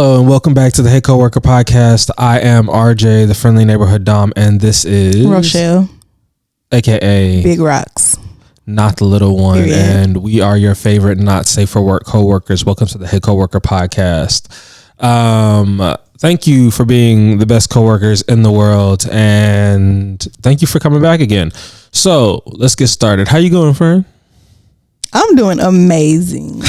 Hello and welcome back to the Hey Coworker podcast. I am RJ, the friendly neighborhood Dom, and this is Rochelle, aka Big Rocks, not the little one. Period. And we are your favorite not safe for work coworkers. Welcome to the Hey Coworker podcast. Thank you for being the best coworkers in the world, and thank you for coming back again. So let's get started. How you going, friend? I'm doing amazing.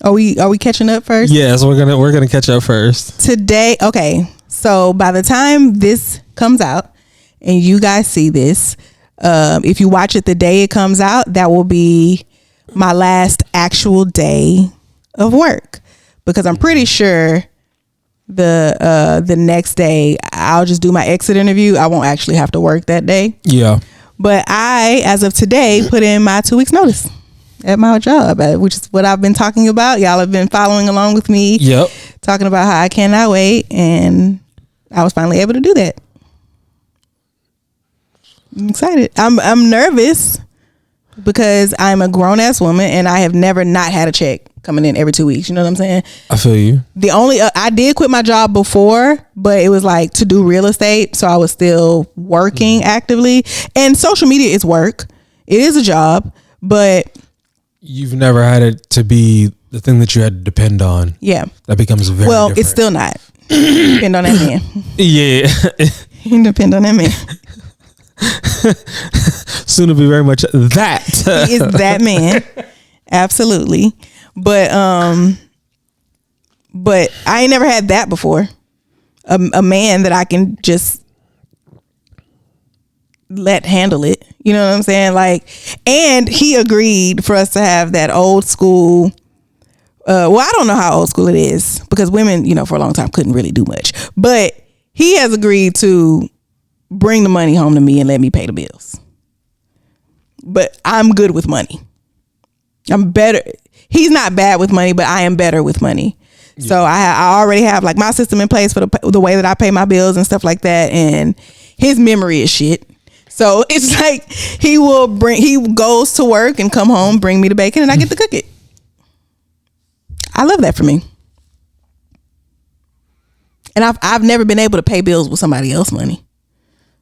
Are we catching up first? Yes, we're gonna catch up first Today, okay. So by the time this comes out and you guys see this, if you watch it the day it comes out, that will be my last actual day of work, because I'm pretty sure the next day I'll just do my exit interview. I won't actually have to work that day. Yeah. But I, as of today, put in my 2 weeks notice at my job, which is what I've been talking about. Y'all have been following along with me. Yep. Talking about how I cannot wait, and I was finally able to do that. I'm excited. I'm nervous because I'm a grown ass woman and I have never not had a check coming in every 2 weeks. You know what I'm saying? I feel you. The only I did quit my job before, but it was like to do real estate, so I was still working actively. And social media is work. It is a job, but You've never had it to be the thing that you had to depend on. yeah. That becomes very different. It's still not. Depend on that man. Yeah. Depend on that man. Soon to be very much that. He is that man. Absolutely. But I ain't never had that before. A man that I can just let handle it. You know what I'm saying? Like, and he agreed for us to have that old school. Well, I don't know how old school it is, because women, for a long time couldn't really do much. But he has agreed to bring the money home to me and let me pay the bills. But I'm good with money. I'm better. He's not bad with money, but I am better with money. Yeah. So I already have like my system in place for the way that I pay my bills and stuff like that. And his memory is shit. So it's like he goes to work and come home, bring me the bacon, and I get to cook it. I love that for me. And I've never been able to pay bills with somebody else's money.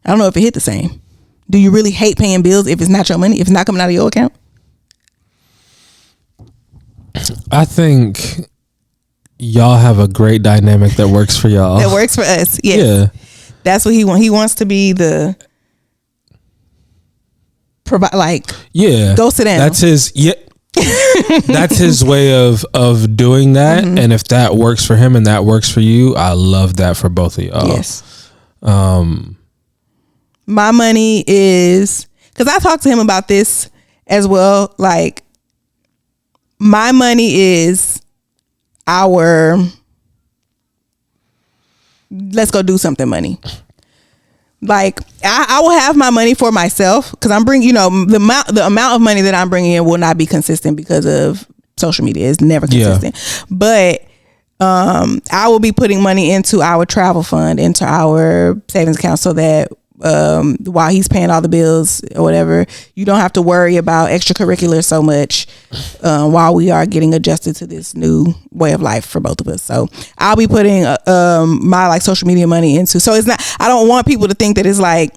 I don't know if it hit the same. Do you really hate paying bills if it's not your money, if it's not coming out of your account? I think y'all have a great dynamic that works for y'all. That works for us. Yes. Yeah. That's what he wants. He wants to be the provide. Like, yeah, go sit down. That's his. Yeah. That's his way of doing that. Mm-hmm. And if that works for him and that works for you, I love that for both of y'all. Yes. My money is, because I talked to him about this as well. Like, my money is our let's go do something money. Like, I will have my money for myself, because I'm bringing, the amount of money that I'm bringing in will not be consistent because of social media. It's never consistent. Yeah. But I will be putting money into our travel fund, into our savings account, so that while he's paying all the bills or whatever, you don't have to worry about extracurriculars so much while we are getting adjusted to this new way of life for both of us. So I'll be putting my like social media money into, so it's not, I don't want people to think that it's like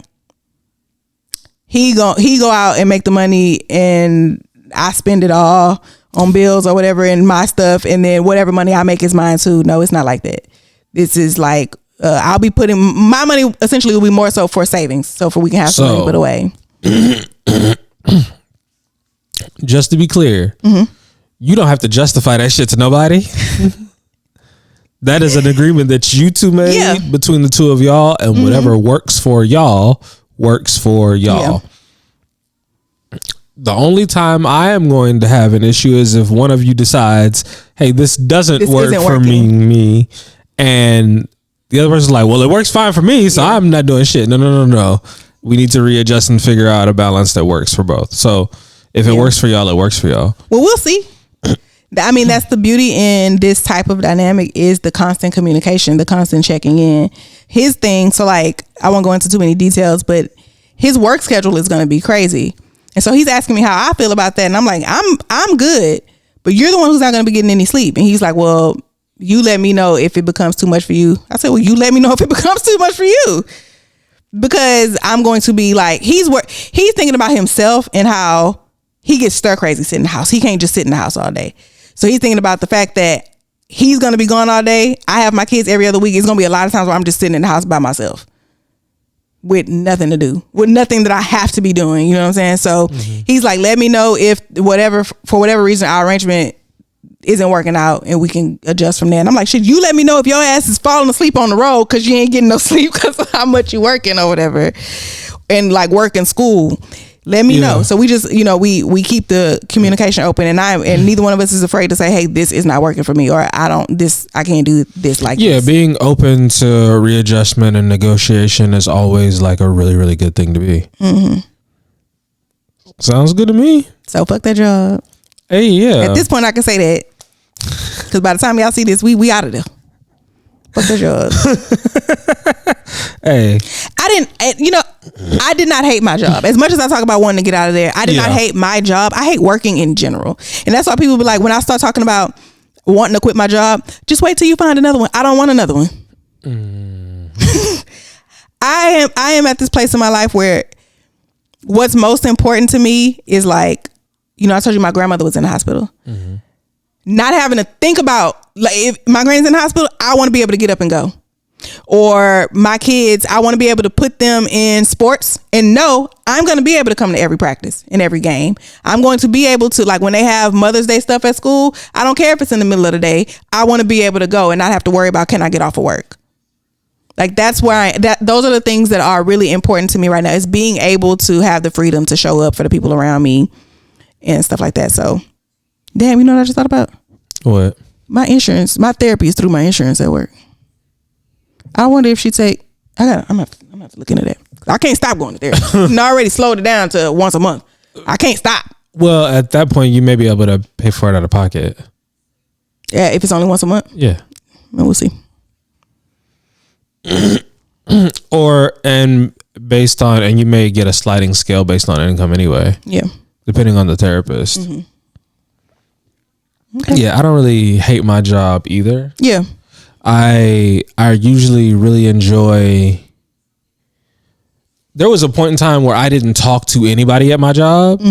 he go out and make the money and I spend it all on bills or whatever and my stuff, and then whatever money I make is mine too. No, it's not like that. This is like, I'll be putting my money essentially will be more so for savings, so we can have some money put away. Just to be clear, mm-hmm. You don't have to justify that shit to nobody. That is an agreement that you two made between the two of y'all, and mm-hmm. whatever works for y'all works for y'all. Yeah. The only time I am going to have an issue is if one of you decides, hey, this doesn't work for me, and the other person's like, well, it works fine for me, so I'm not doing shit. No. We need to readjust and figure out a balance that works for both. So if it works for y'all, it works for y'all. Well, we'll see. I mean, that's the beauty in this type of dynamic, is the constant communication, the constant checking in. His thing, so like, I won't go into too many details, but his work schedule is going to be crazy. And so he's asking me how I feel about that. And I'm like, I'm good, but you're the one who's not going to be getting any sleep. And he's like, well, you let me know if it becomes too much for you. I said, well, you let me know if it becomes too much for you. Because I'm going to be like, he's thinking about himself and how he gets stir crazy sitting in the house. He can't just sit in the house all day. So he's thinking about the fact that he's going to be gone all day. I have my kids every other week. It's going to be a lot of times where I'm just sitting in the house by myself with nothing to do, with nothing that I have to be doing. You know what I'm saying? So he's like, let me know if for whatever reason, our arrangement isn't working out and we can adjust from there. And I'm like, shit, you let me know if your ass is falling asleep on the road because you ain't getting no sleep because of how much you working or whatever, and like work and school. Let me know. So we just, we keep the communication open, and neither one of us is afraid to say, hey, this is not working for me, or I can't do this like this. Yeah, being open to readjustment and negotiation is always like a really, really good thing to be. Sounds good to me. So fuck that job. Hey, yeah. At this point, I can say that. Because by the time y'all see this, we out of there. Fuck that job. Hey. I did not hate my job. As much as I talk about wanting to get out of there, I did not hate my job. I hate working in general. And that's why people be like, when I start talking about wanting to quit my job, just wait till you find another one. I don't want another one. I am at this place in my life where what's most important to me is like, I told you my grandmother was in the hospital. Not having to think about, like, if my granny's in the hospital, I want to be able to get up and go. Or my kids, I want to be able to put them in sports and know I'm going to be able to come to every practice and every game. I'm going to be able to, like, when they have Mother's Day stuff at school, I don't care if it's in the middle of the day. I want to be able to go and not have to worry about, can I get off of work? Like, that's where those are the things that are really important to me right now, is being able to have the freedom to show up for the people around me and stuff like that. So, damn, you know what I just thought about? What? My insurance, my therapy is through my insurance at work. I wonder if she take. I'm gonna have to look into that. I can't stop going to therapy. I already slowed it down to once a month. I can't stop. Well, at that point, you may be able to pay for it out of pocket. Yeah, if it's only once a month. Yeah, we'll see. And you may get a sliding scale based on income anyway. Yeah, depending on the therapist. Okay. Yeah, I don't really hate my job either. Yeah. I usually really enjoy. There was a point in time where I didn't talk to anybody at my job,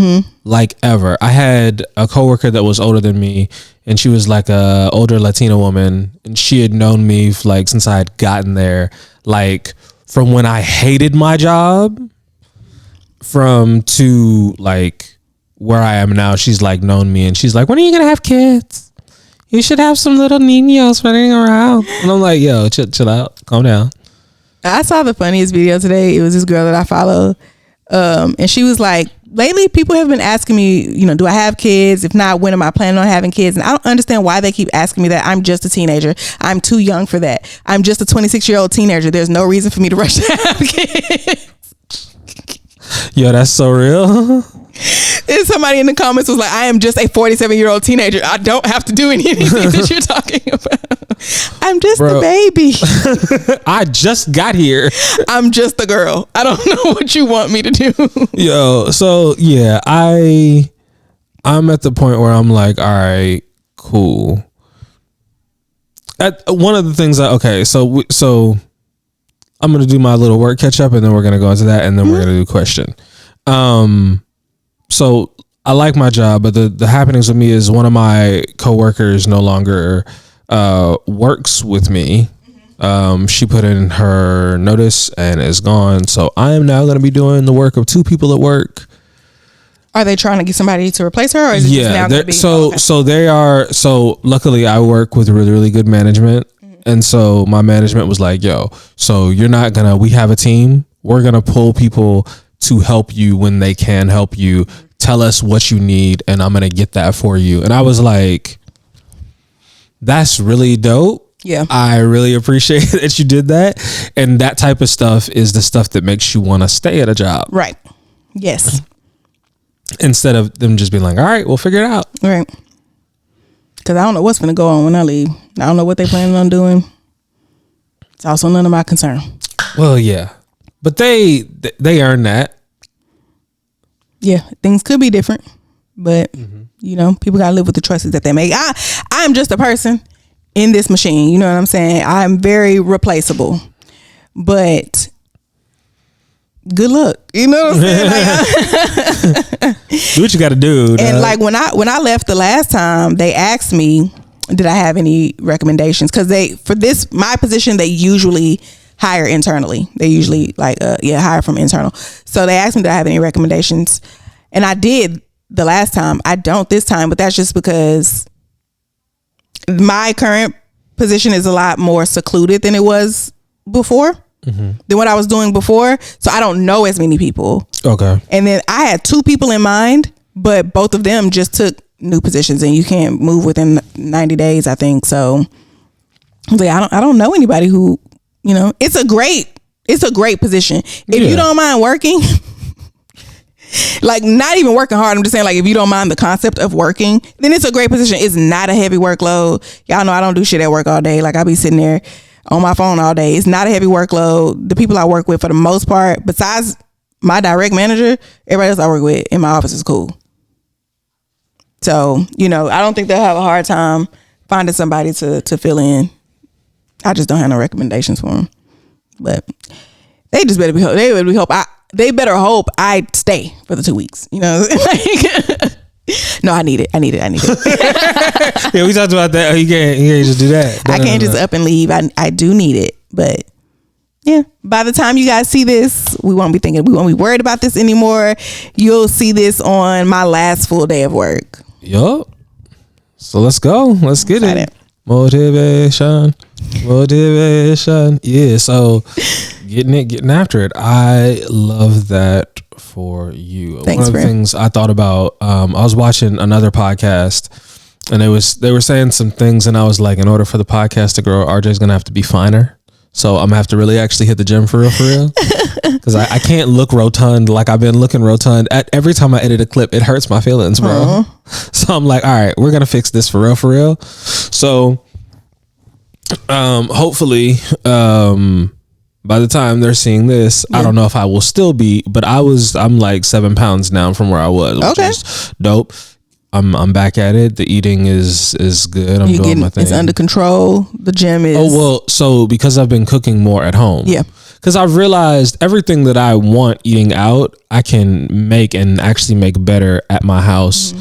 like ever. I had a coworker that was older than me, and she was like a older Latina woman, and she had known me like since I had gotten there, like from when I hated my job, to like where I am now. She's like known me, and she's like, when are you gonna have kids? You should have some little niños running around. And I'm like, yo, chill out. Calm down. I saw the funniest video today. It was this girl that I follow. And she was like, lately people have been asking me, do I have kids? If not, when am I planning on having kids? And I don't understand why they keep asking me that. I'm just a teenager. I'm too young for that. I'm just a 26-year-old teenager. There's no reason for me to rush to have kids. Yo, that's so real. And somebody in the comments was like, I am just a 47-year-old teenager. I don't have to do anything that you're talking about. I'm just a baby. I just got here. I'm just a girl. I don't know what you want me to do. Yo, so yeah, I'm at the point where I'm like, all right, cool. One of the things so I'm going to do my little work catch up, and then we're going to go into that, and then we're going to do question. So I like my job, but the happenings with me is one of my coworkers no longer works with me. She put in her notice and is gone. So I am now going to be doing the work of two people at work. Are they trying to get somebody to replace her, or is it just now going to be? So they are. So luckily, I work with really, really good management, and so my management was like, "Yo, so you're not gonna. We have a team. We're gonna pull people to help you when they can help you. Tell us what you need, and I'm gonna get that for you." And I was like, "That's really dope. Yeah, I really appreciate that you did that." And that type of stuff is the stuff that makes you want to stay at a job, right? Yes. Instead of them just being like, all right, we'll figure it out. Right. Because I don't know what's going to go on when I leave. I don't know what they planning on doing. It's also none of my concern. Well, yeah. But they earn that. Yeah. Things could be different. But, people got to live with the choices that they make. I'm just a person. in this machine. You know what I'm saying? I'm very replaceable, but good luck. You know what I'm saying? Like, do what you got to do. And like when I left the last time, they asked me, did I have any recommendations? Because for my position, they usually hire internally. They usually hire from internal. So they asked me, did I have any recommendations? And I did the last time. I don't this time, but that's just because my current position is a lot more secluded than it was before. Than what I was doing before. So I don't know as many people. Okay. And then I had 2 people in mind, but both of them just took new positions, and you can't move within 90 days, I think. So I don't know anybody who, you know, it's a great position. If you don't mind working, like not even working hard, I'm just saying, like, if you don't mind the concept of working, then it's a great position. It's not a heavy workload. Y'all know I don't do shit at work all day. Like I be sitting there on my phone all day. It's not a heavy workload. The people I work with, for the most part, besides my direct manager, everybody else I work with in my office is cool. So, you know, I don't think they'll have a hard time finding somebody to fill in. I just don't have no recommendations for them. But they just better they better hope I stay for the 2 weeks. You know, no, I need it. Yeah, we talked about that. You can't just do that. I can't just up and leave. I do need it. But yeah, by the time you guys see this, we won't be worried about this anymore. You'll see this on my last full day of work. Yup. So let's go. Let's get it. Motivation. Yeah. So getting after it. I love that for you. Thanks, one of the things I thought about, I was watching another podcast, and they were saying some things, and I was like, in order for the podcast to grow, RJ's gonna have to be finer. So I'm gonna have to really actually hit the gym for real. Because I can't look rotund like I've been looking rotund. Every time I edit a clip, it hurts my feelings, bro. Uh-huh. So I'm like, all right, we're gonna fix this for real. So hopefully by the time they're seeing this, I don't know if I will still be, but I'm like 7 pounds down from where I was, which is dope. I'm back at it. The eating is good. I'm doing my thing. It's under control. The gym is. Oh, well, so because I've been cooking more at home. Yeah. Because I've realized everything that I want eating out, I can make and actually make better at my house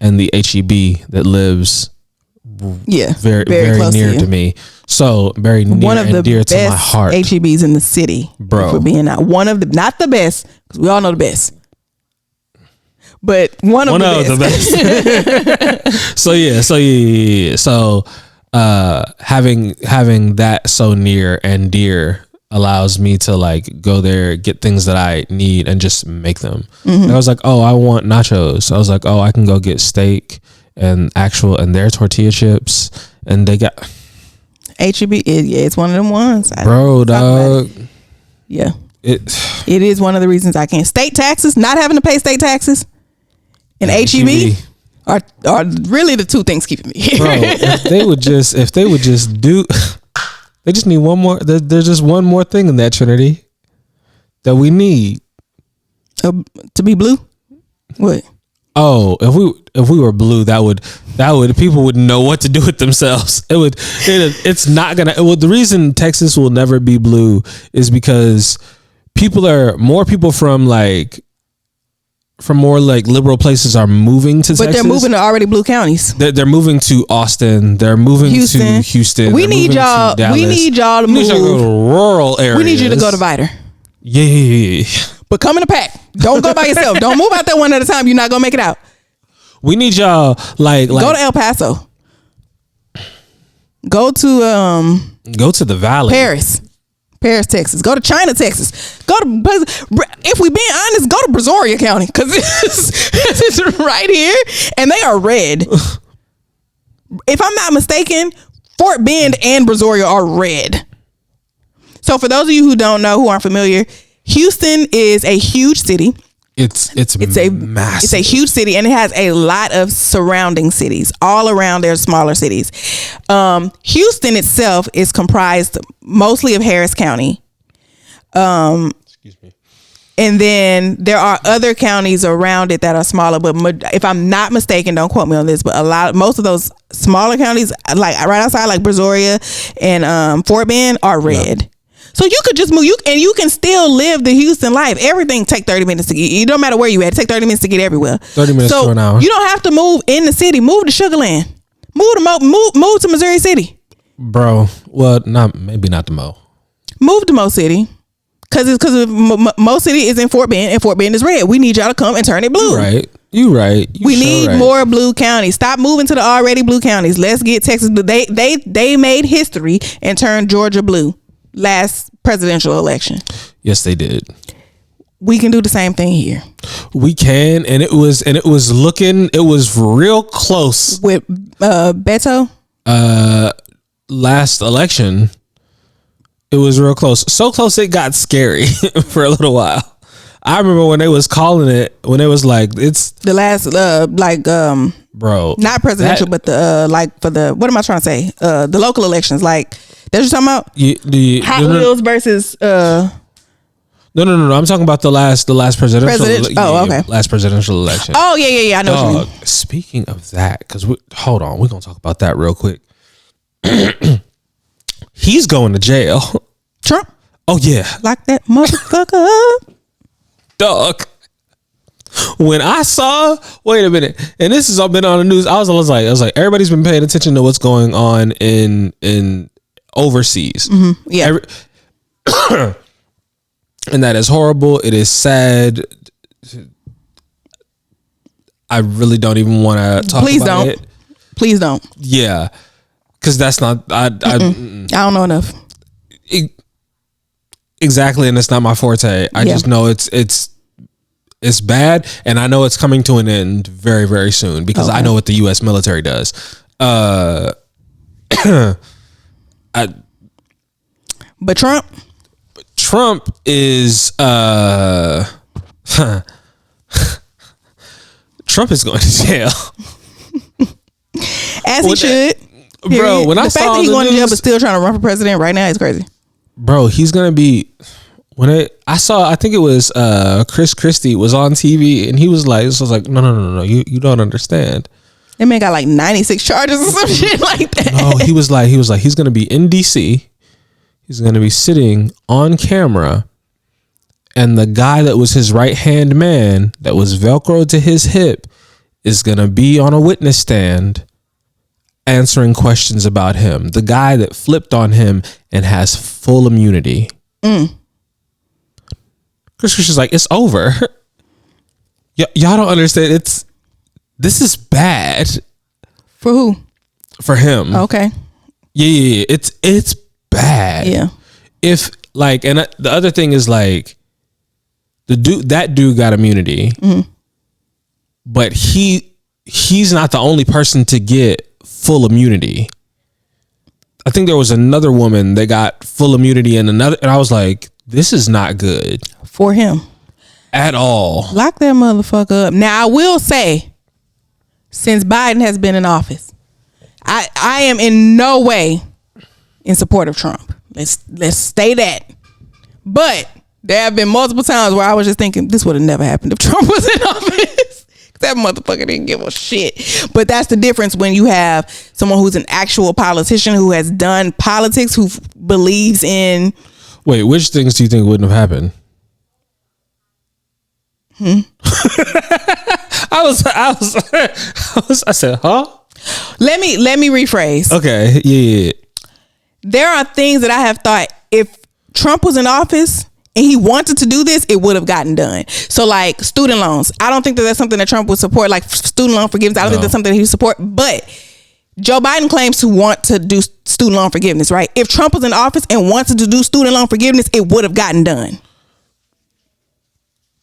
and the HEB that lives very near to me. So very near and dear to my heart. HEBs in the city, bro. For being out, one of the, not the best, because we all know the best, but one of the best. So having that so near and dear allows me to like go there, get things that I need, and just make them. And I was like, oh, I want nachos. I was like, oh, I can go get steak and their tortilla chips, and they got HEB. It's one of them ones, bro, dog. Yeah, it is one of the reasons I can't. State taxes, not having to pay state taxes, and HEB are really the two things keeping me here. Bro, if they would just do, they just need one more. There's just one more thing in that trinity that we need to be blue. What? Oh, if we were blue, that would people would know what to do with themselves. It's not gonna. Well, the reason Texas will never be blue is because more people from more like liberal places are moving to Texas. But they're moving to already blue counties. They're moving to Austin. They're moving to Houston. We need y'all to move. We need y'all to go to rural areas. We need you to go to Viter. Yeah. But come in a pack. Don't go by yourself. Don't move out there one at a time. You're not gonna make it out. We need y'all like go to El Paso. Go to the Valley. Paris, Texas. Go to China, Texas. If we being honest, go to Brazoria County, because it's right here and they are red. If I'm not mistaken, Fort Bend and Brazoria are red. So for those of you who don't know, who aren't familiar, Houston is a huge city. It's massive. It's a huge city, and it has a lot of surrounding cities all around. There's smaller cities. Houston itself is comprised mostly of Harris County. Excuse me. And then there are other counties around it that are smaller, but if I'm not mistaken, don't quote me on this, but most of those smaller counties, like right outside, like Brazoria and Fort Bend, are red. Yeah. So you could just move, you can still live the Houston life. Everything take 30 minutes to get. It don't matter where you at. It take 30 minutes to get everywhere. 30 minutes to an hour. You don't have to move in the city. Move to Sugar Land. Move to Missouri City. Bro, well, maybe not the Mo. Move to Mo City. Because Mo City is in Fort Bend and Fort Bend is red. We need y'all to come and turn it blue. You right. We need more blue counties. Stop moving to the already blue counties. Let's get Texas blue. They made history and turned Georgia blue last presidential election. Yes, they did. We can do the same thing here. We can, and it was real close with Beto. Last election. It was real close. So close it got scary for a little while. I remember when they was calling it, when it was like, it's the last bro, not presidential, but the for the, what am I trying to say? The local elections, like that's what you're talking about? Hot Wheels versus No. I'm talking about the last presidential okay. Last presidential election. Oh yeah. I know what you mean. Speaking of that, because hold on, we're gonna talk about that real quick. He's going to jail. Trump? Oh yeah. Lock that motherfucker up. Dog. When I saw, wait a minute, and this has all been on the news, I was like, everybody's been paying attention to what's going on in overseas. Mm-hmm. Yeah. And that is horrible. It is sad. I really don't even want to talk about it. Please don't. Yeah. Because that's not, I don't know enough. Exactly, and it's not my forte. I just know it's bad, and I know it's coming to an end very, very soon because I know what the U.S. military does. But Trump is Trump is going to jail. As he should. Bro, when I saw the fact that he's going to jail but still trying to run for president right now is crazy. Bro, he's gonna be. I think it was Chris Christie was on TV and he was like, no, you don't understand. That man got like 96 charges or some shit like that. No, he was like he's gonna be in DC. He's gonna be sitting on camera, and the guy that was his right hand man that was Velcroed to his hip is gonna be on a witness stand answering questions about him. The guy that flipped on him and has full immunity. Chris Christian's like, it's over. Y'all don't understand. This is bad. For who? For him. Okay. Yeah. It's bad. Yeah. If like, and the other thing is like, that dude got immunity, but he's not the only person to get full immunity. I think there was another woman that got full immunity and I was like, this is not good for him at all. Lock that motherfucker up. Now I will say, since Biden has been in office, I am in no way in support of Trump. Let's stay that. But there have been multiple times where I was just thinking this would have never happened if Trump was in office. That motherfucker didn't give a shit. But that's the difference when you have someone who's an actual politician who has done politics, who believes in. Wait, which things do you think wouldn't have happened? I said, huh? Let me rephrase. Okay, yeah. There are things that I have thought if Trump was in office and he wanted to do this, it would have gotten done. So like student loans, I don't think that that's something that Trump would support. Like student loan forgiveness, I don't think that's something that he would support. But Joe Biden claims to want to do student loan forgiveness, right? If Trump was in office and wanted to do student loan forgiveness, it would have gotten done.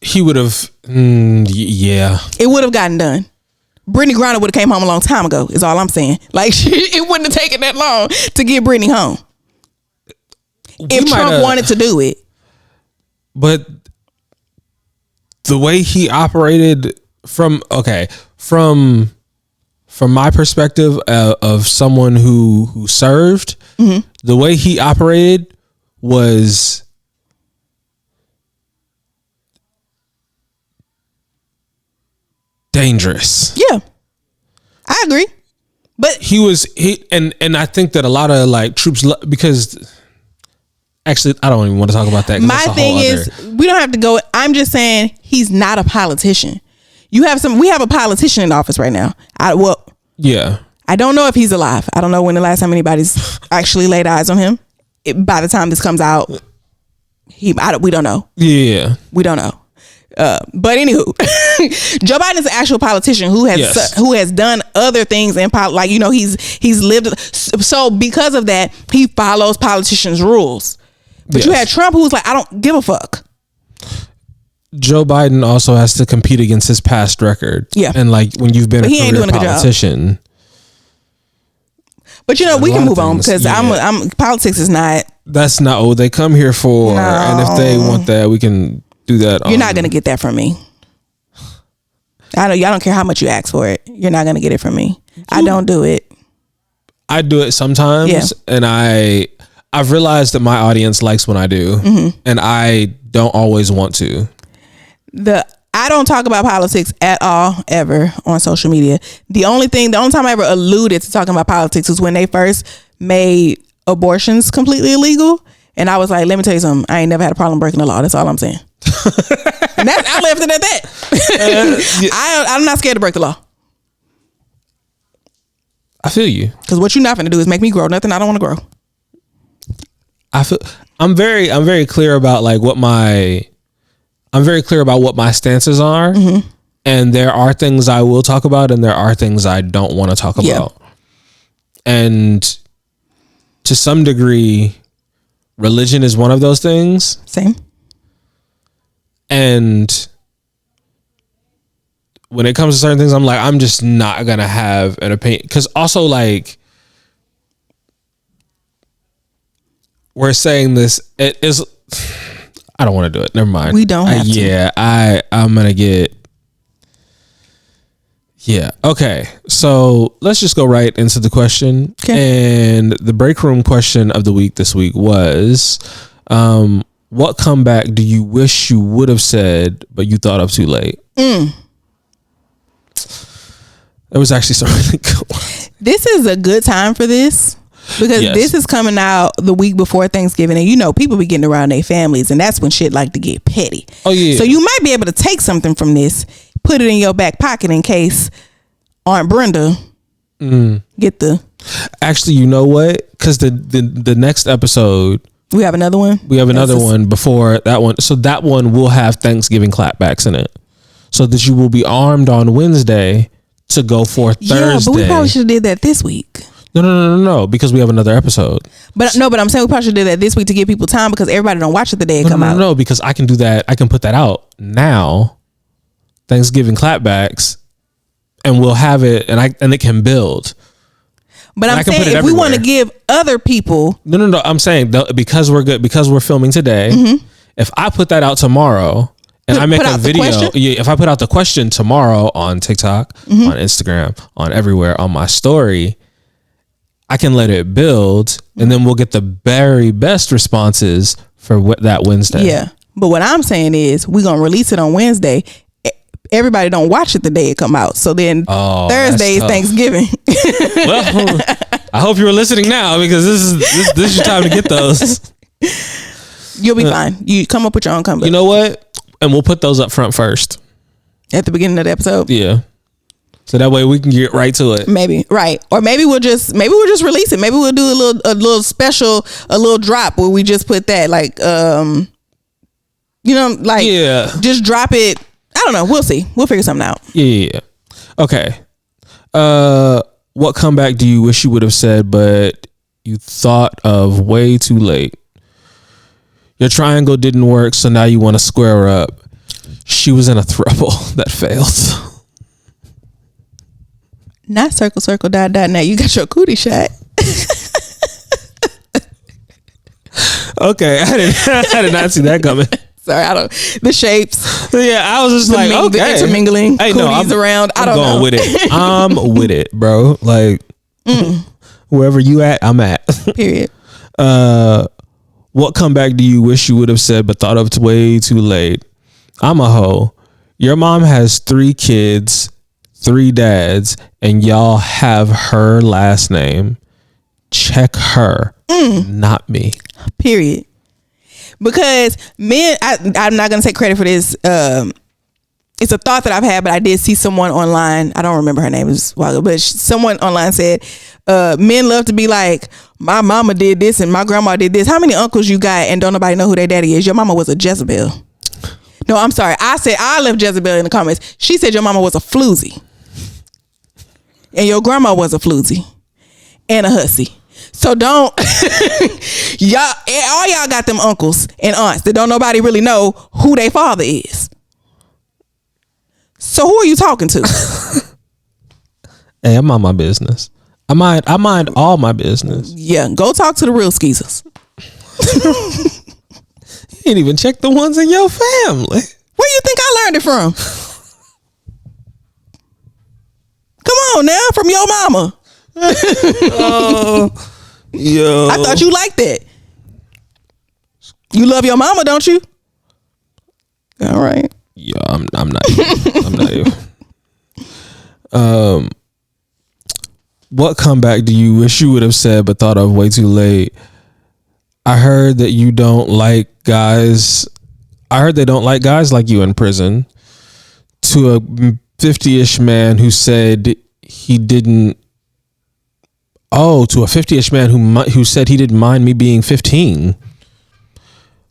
He would have, yeah. It would have gotten done. Brittany Griner would have came home a long time ago, is all I'm saying. Like, it wouldn't have taken that long to get Brittany home. If Trump wanted to do it. But the way he operated from my perspective of someone who served, the way he operated was dangerous. Yeah, I agree. But and I think that a lot of like troops, because actually I don't even want to talk about that. My thing is, we don't have to go. I'm just saying he's not a politician. We have a politician in office right now. Yeah. I don't know if he's alive. I don't know when the last time anybody's actually laid eyes on him. By the time this comes out, we don't know. Yeah. We don't know. But anywho, Joe Biden is an actual politician who has done other things in politics. Like, he's lived. So because of that, he follows politicians' rules. But you had Trump, who's like, I don't give a fuck. Joe Biden also has to compete against his past record. Yeah. And like when you've been a career politician. But we can move on, because politics is not. That's not what they come here for. No. And if they want that, we can do that. You're not gonna get that from me. I don't care how much you ask for it. You're not gonna get it from me. I don't do it. I do it sometimes, and I've realized that my audience likes when I do, and I don't always want to. I don't talk about politics at all ever on social media. The only time I ever alluded to talking about politics was when they first made abortions completely illegal. And I was like, let me tell you something. I ain't never had a problem breaking the law. That's all I'm saying. And I left it at that. I'm not scared to break the law. I feel you. Because what you're not going to do is make me grow nothing I don't want to grow. I'm very clear about like what my stances are. Mm-hmm. And there are things I will talk about, and there are things I don't want to talk about. And to some degree, religion is one of those things. Same. And when it comes to certain things, I'm like, I'm just not going to have an opinion. Because also, like, we're saying this, it is, I don't want to do it. Never mind. We don't have to. Yeah, I'm going to get, yeah. Okay. So let's just go right into the question. Okay. And the break room question of the week this week was, what comeback do you wish you would have said, but you thought of too late? It was actually some really good ones. This is a good time for this, because this is coming out the week before Thanksgiving, and people be getting around their families, and that's when shit like to get petty. Oh yeah. So you might be able to take something from this, put it in your back pocket in case Aunt Brenda get the. Actually, you know what? Because the next episode, we have another one. We have another one before that one. So that one will have Thanksgiving clapbacks in it, so that you will be armed on Wednesday to go for Thursday. Yeah, but we probably should have did that this week. No, because we have another episode. But I'm saying we probably should do that this week to give people time, because everybody don't watch it the day it come out. No, because I can do that. I can put that out now. Thanksgiving clapbacks, and we'll have it, and it can build. But I'm saying if we want to give other people, no, I'm saying because we're good, because we're filming today. If I put that out tomorrow, and I make a video, if I put out the question tomorrow on TikTok, on Instagram, on everywhere, on my story, I can let it build, and then we'll get the very best responses for that Wednesday. Yeah. But what I'm saying is we're going to release it on Wednesday. Everybody don't watch it the day it come out. So then Thursday is Thanksgiving. Well, I hope you're listening now, because this is your time to get those. You'll be fine. You come up with your own comeback. You know what? And we'll put those up front first. At the beginning of the episode? Yeah. So that way we can get right to it. Maybe. Right. Or maybe we'll just release it. Maybe we'll do a little special, a little drop where we just put that, like, just drop it. I don't know. We'll see. We'll figure something out. Yeah. Okay. What comeback do you wish you would have said, but you thought of way too late? Your triangle didn't work, so now you want to square her up. She was in a throuple that failed. Not circle, circle, dot, dot. Now you got your cootie shot. Okay, I did not see that coming. Sorry, the shapes. Yeah, I was just like, okay, the intermingling. Hey, cooties around. I don't know. I'm going with it. I'm with it, bro. Like wherever you at, I'm at. Period. What comeback do you wish you would have said but thought of way too late? I'm a hoe. Your mom has 3 kids 3 dads and y'all have her last name, check her, not me. Period. Because men, I'm not going to take credit for this. It's a thought that I've had, but I did see someone online. I don't remember her name. It was a while ago, but someone online said, men love to be like, my mama did this and my grandma did this. How many uncles you got and don't nobody know who their daddy is? Your mama was a Jezebel. No, I'm sorry. I said I left Jezebel in the comments. She said your mama was a floozy. And your grandma was a floozy. And a hussy. So don't all y'all got them uncles and aunts that don't nobody really know who their father is. So who are you talking to? Hey, I'm on my business. I mind all my business. Yeah, go talk to the real skeezers. You ain't even check the ones in your family. Where you think I learned it from? Come on now, from your mama. Yo, I thought you liked that. You love your mama, don't you? All right. Yeah, I'm not. I'm not even. What comeback do you wish you would have said but thought of way too late? I heard that you don't like guys. I heard they don't like guys like you in prison. To a 50-ish man who said he didn't. Oh, to a 50-ish man who said he didn't mind me being 15.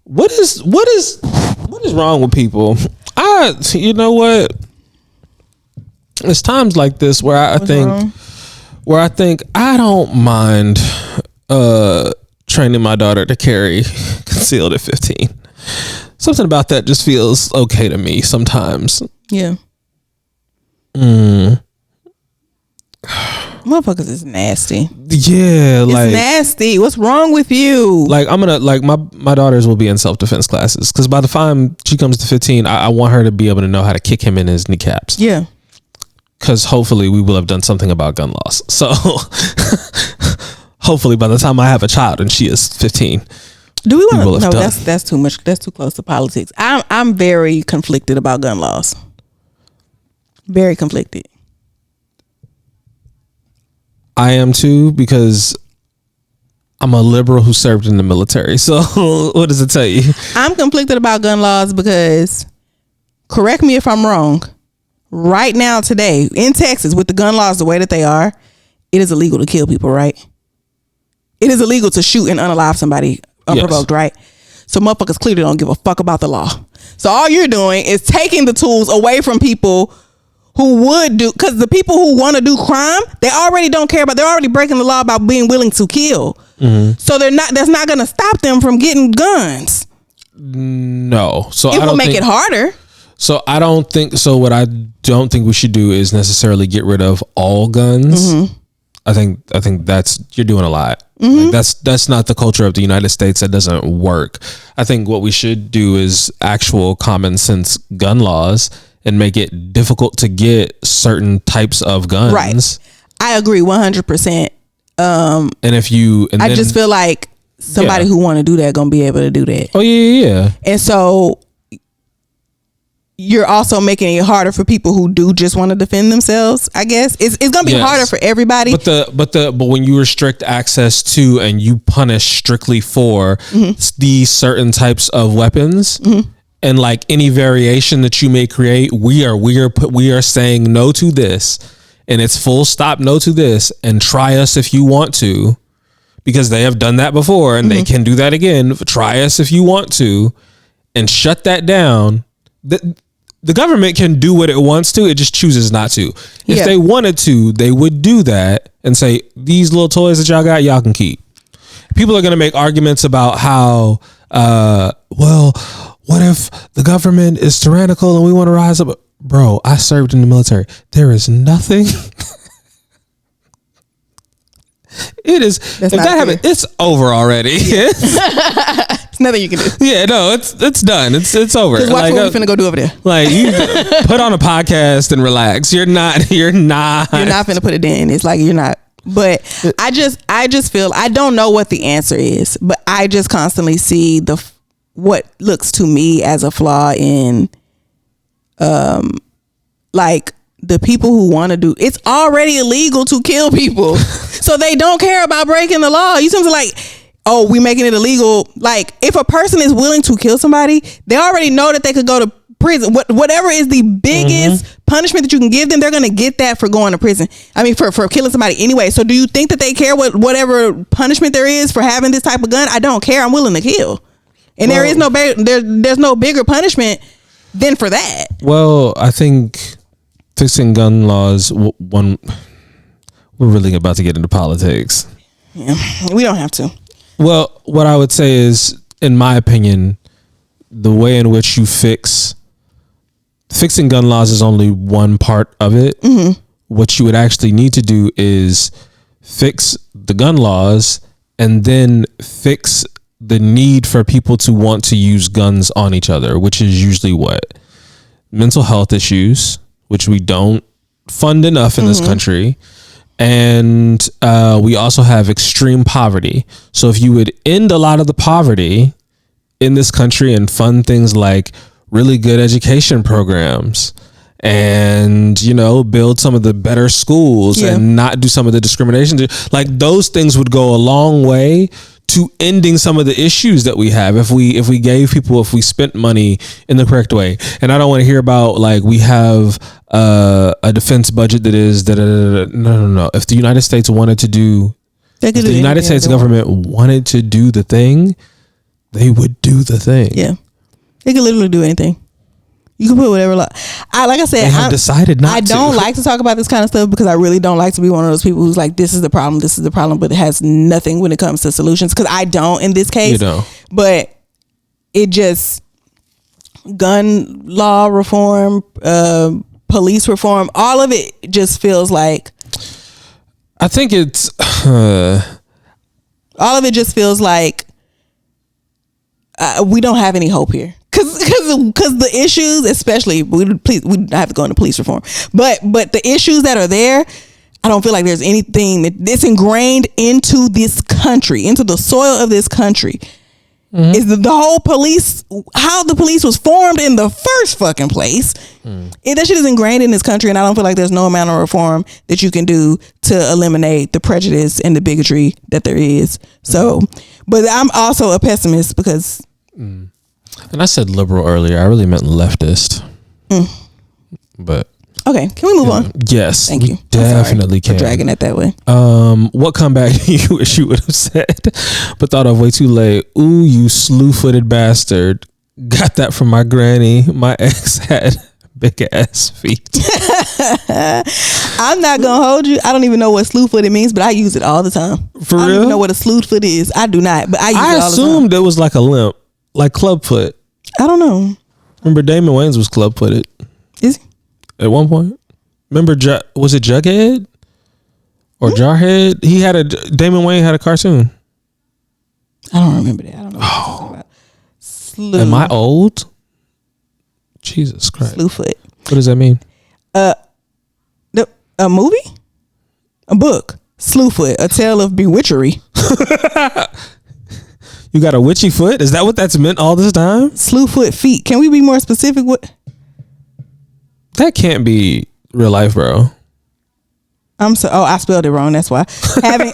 What is wrong with people? You know what? It's times like this where I think I don't mind training my daughter to carry concealed at 15. Something about that just feels okay to me sometimes. Yeah. Motherfuckers is nasty. Yeah, it's nasty. What's wrong with you? Like I'm gonna my daughters will be in self-defense classes because by the time she comes to 15, I want her to be able to know how to kick him in his kneecaps. Yeah. Because hopefully we will have done something about gun laws. So hopefully by the time I have a child and she is 15, do we want to? No, that's too much. That's too close to politics. I'm very conflicted about gun laws. Very conflicted. I am too, because I'm a liberal who served in the military. So what does it tell you? I'm conflicted about gun laws because, correct me if I'm wrong, right now today in Texas with the gun laws the way that they are, it is illegal to kill people, right? It is illegal to shoot and unalive somebody unprovoked, yes. Right? So motherfuckers clearly don't give a fuck about the law. So all you're doing is taking the tools away from people who would do, because the people who want to do crime, they already don't care about, they're already breaking the law about being willing to kill. Mm-hmm. So that's not going to stop them from getting guns. No. So it will make it harder. So I don't think, so what I don't think we should do is necessarily get rid of all guns. Mm-hmm. I think you're doing a lot. Mm-hmm. Like that's not the culture of the United States. That doesn't work. I think what we should do is actual common sense gun laws and make it difficult to get certain types of guns. Right. I agree 100%. I just feel like somebody who want to do that gonna be able to do that. Oh yeah. And so you're also making it harder for people who do just want to defend themselves. I guess it's gonna be harder for everybody. But when you restrict access to and you punish strictly for these certain types of weapons. Mm-hmm. And like any variation that you may create, we are saying no to this, and it's full stop no to this, and try us if you want to, because they have done that before and they can do that again. Try us if you want to, and shut that down. The government can do what it wants to; it just chooses not to. If they wanted to, they would do that and say, "These little toys that y'all got, y'all can keep." People are going to make arguments about how, what if the government is tyrannical and we want to rise up? Bro, I served in the military. There is nothing. It is. If that happened, it's over already. Yeah. There's nothing you can do. Yeah, no, it's done. It's over. Just watch what we finna go do over there. Like, you put on a podcast and relax. You're not finna put it in. It's like you're not. But I just feel, I don't know what the answer is, but I just constantly see what looks to me as a flaw in like the people who want to do it's already illegal to kill people. So they don't care about breaking the law. You seem to like, oh, we making it illegal. Like, if a person is willing to kill somebody, they already know that they could go to prison. Whatever is the biggest punishment that you can give them, they're going to get that for going to prison. I mean, for killing somebody anyway. So do you think that they care whatever punishment there is for having this type of gun? I don't care. I'm willing to kill. And there is there's no bigger punishment than for that. Well, I think fixing gun laws, we're really about to get into politics. Yeah, we don't have to. Well, what I would say is, in my opinion, the way in which you fixing gun laws is only one part of it. Mm-hmm. What you would actually need to do is fix the gun laws and then fix the need for people to want to use guns on each other, which is usually what? Mental health issues, which we don't fund enough in this country. And we also have extreme poverty. So if you would end a lot of the poverty in this country and fund things like really good education programs and, you know, build some of the better schools and not do some of the discrimination, like those things would go a long way to ending some of the issues that we have if we spent money in the correct way. And I don't want to hear about like we have a defense budget that is no. If the United States wanted to do, if the United States government wanted to do the thing, they would do the thing. Yeah, they could literally do anything. You can put whatever. Like I said, I decided not. I don't like to talk about this kind of stuff because I really don't like to be one of those people who's like, this is the problem, but it has nothing when it comes to solutions. Because I don't in this case. You don't. But it just gun law reform, police reform, all of it just feels like. I think it's. All of it just feels like we don't have any hope here. Because the issues, especially we have to go into police reform, but the issues that are there, I don't feel like there's anything that's ingrained into this country, into the soil of this country. Is the whole police, how the police was formed in the first fucking place. That shit is ingrained in this country, and I don't feel like there's no amount of reform that you can do to eliminate the prejudice and the bigotry that there is. So, but I'm also a pessimist because. And I said liberal earlier. I really meant leftist. But okay, can we move on? Yes, thank you. Definitely can. For dragging it that way. What comeback you wish you would have said, but thought of way too late? Ooh, you slew-footed bastard! Got that from my granny. My ex had big ass feet. I'm not gonna hold you. I don't even know what slew-footed means, but I use it all the time. For real? I don't even know what a slew-foot is. I do not, but I use it all the time. I assumed it was like a limp. Like clubfoot. I don't know. Remember Damon Wayans was clubfooted. Is he? At one point. Remember, was it Jughead? Or Jarhead? Damon Wayans had a cartoon. I don't remember that. I don't know what you're talking about. Am I old? Jesus Christ. Slewfoot. What does that mean? A movie? A book. Slewfoot, A Tale of Bewitchery. You got a witchy foot? Is that what that's meant all this time? Slewfoot feet. Can we be more specific? What? That can't be real life, bro. I spelled it wrong. That's why. Having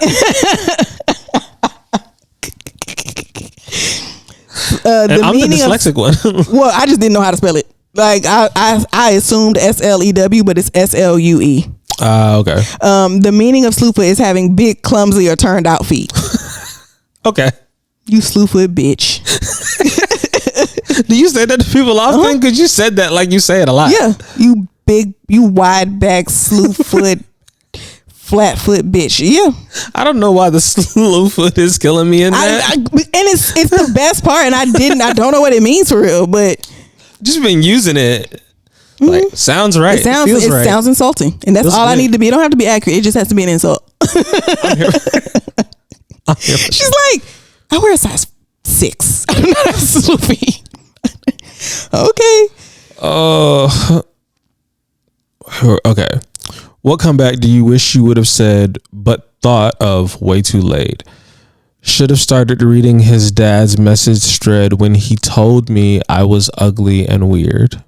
I'm the dyslexic one. Well, I just didn't know how to spell it. Like I assumed SLEW, but it's SLUE. Okay. The meaning of slewfoot is having big, clumsy, or turned out feet. Okay. You slewfoot bitch. Do you say that to people often? Because you said that like you say it a lot. Yeah. You big, you wide back, slewfoot, flatfoot bitch. Yeah. I don't know why the slewfoot is killing me in that. And it's the best part, and I don't know what it means for real, but just been using it. Like, sounds right. It sounds insulting, and that's all I need to be. It don't have to be accurate. It just has to be an insult. She's like, I wear a size 6. I'm not a sloopy. Okay. Okay. What comeback do you wish you would have said but thought of way too late? Should have started reading his dad's message thread when he told me I was ugly and weird.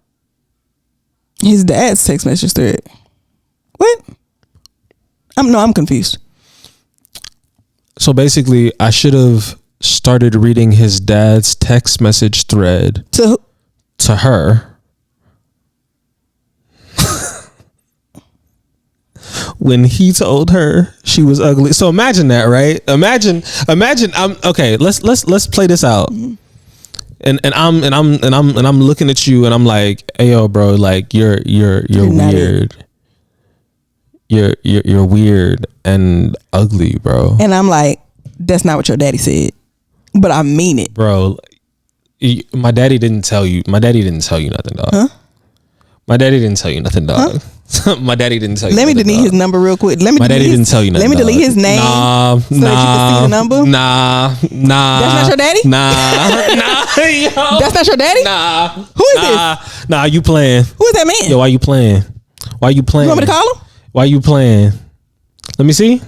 His dad's text message thread. What? I'm confused. So basically, I should have started reading his dad's text message thread to her. When he told her she was ugly. So imagine that, right? Imagine I'm okay, let's play this out. Mm-hmm. And I'm looking at you and I'm like, hey yo, bro, like you're weird. You're weird and ugly, bro. And I'm like, that's not what your daddy said. But I mean it. Bro, my daddy didn't tell you nothing, dog. Huh? My daddy didn't tell you nothing, dog. Huh? My daddy didn't tell you. Let me delete his number real quick. My daddy didn't tell you nothing. Let me delete his name. That you can see the number. Nah. That's not your daddy. Nah. Yo. That's not your daddy. Nah. Who is this? Nah. You playing? Who is that man? Yo, why you playing? You want me to call him? Why you playing? Let me see.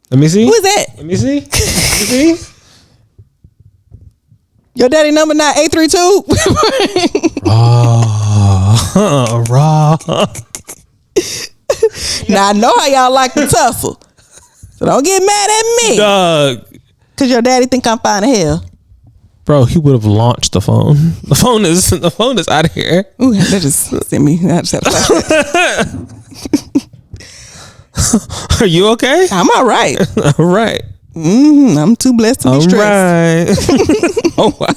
Who is that? Let me see. Your daddy number not 832. Raw. Now I know how y'all like to tussle, so don't get mad at me, dog. Cause your daddy think I'm fine as hell, bro. He would have launched the phone. The phone is out of here. Ooh, that just sent me. I just had to Are you okay? I'm all right. All right. I'm too blessed to be stressed. Right. Oh wow.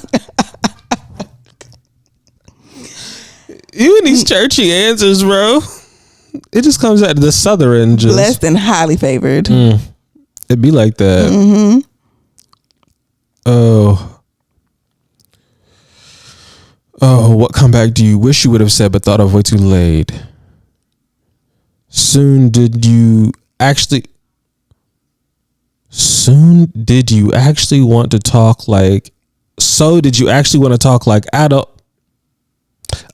You and these churchy answers, bro. It just comes out of the southern. Just blessed and highly favored. It'd be like that. Mm-hmm. Oh, what comeback do you wish you would have said but thought of way too late? Soon did you actually want to talk like? So did you actually want to talk like adult?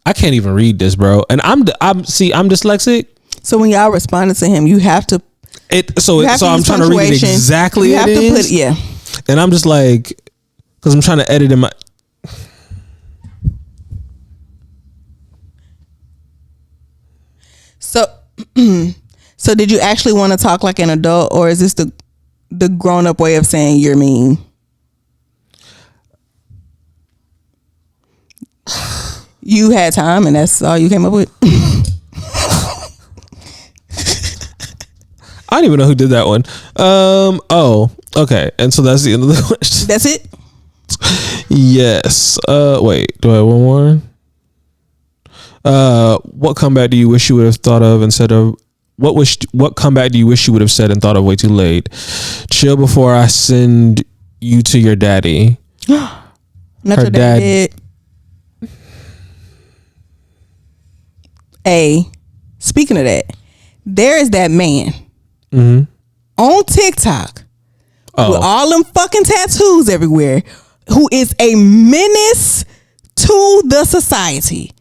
I can't even read this, bro. And I'm dyslexic. So when y'all responded to him, you have to. So I'm trying to read it exactly. You have to put yeah. And I'm just like, because I'm trying to edit in my. So did you actually want to talk like an adult, or is this the grown up way of saying you're mean? You had time, and that's all you came up with. I don't even know who did that one. Oh, okay. And so that's the end of the question. That's it? Yes. Wait, do I have one more? What comeback do you wish you would have thought of instead of what comeback do you wish you would have said and thought of way too late? Chill before I send you to your daddy. Not her your dad. Speaking of that, there is that man on TikTok with all them fucking tattoos everywhere who is a menace to the society.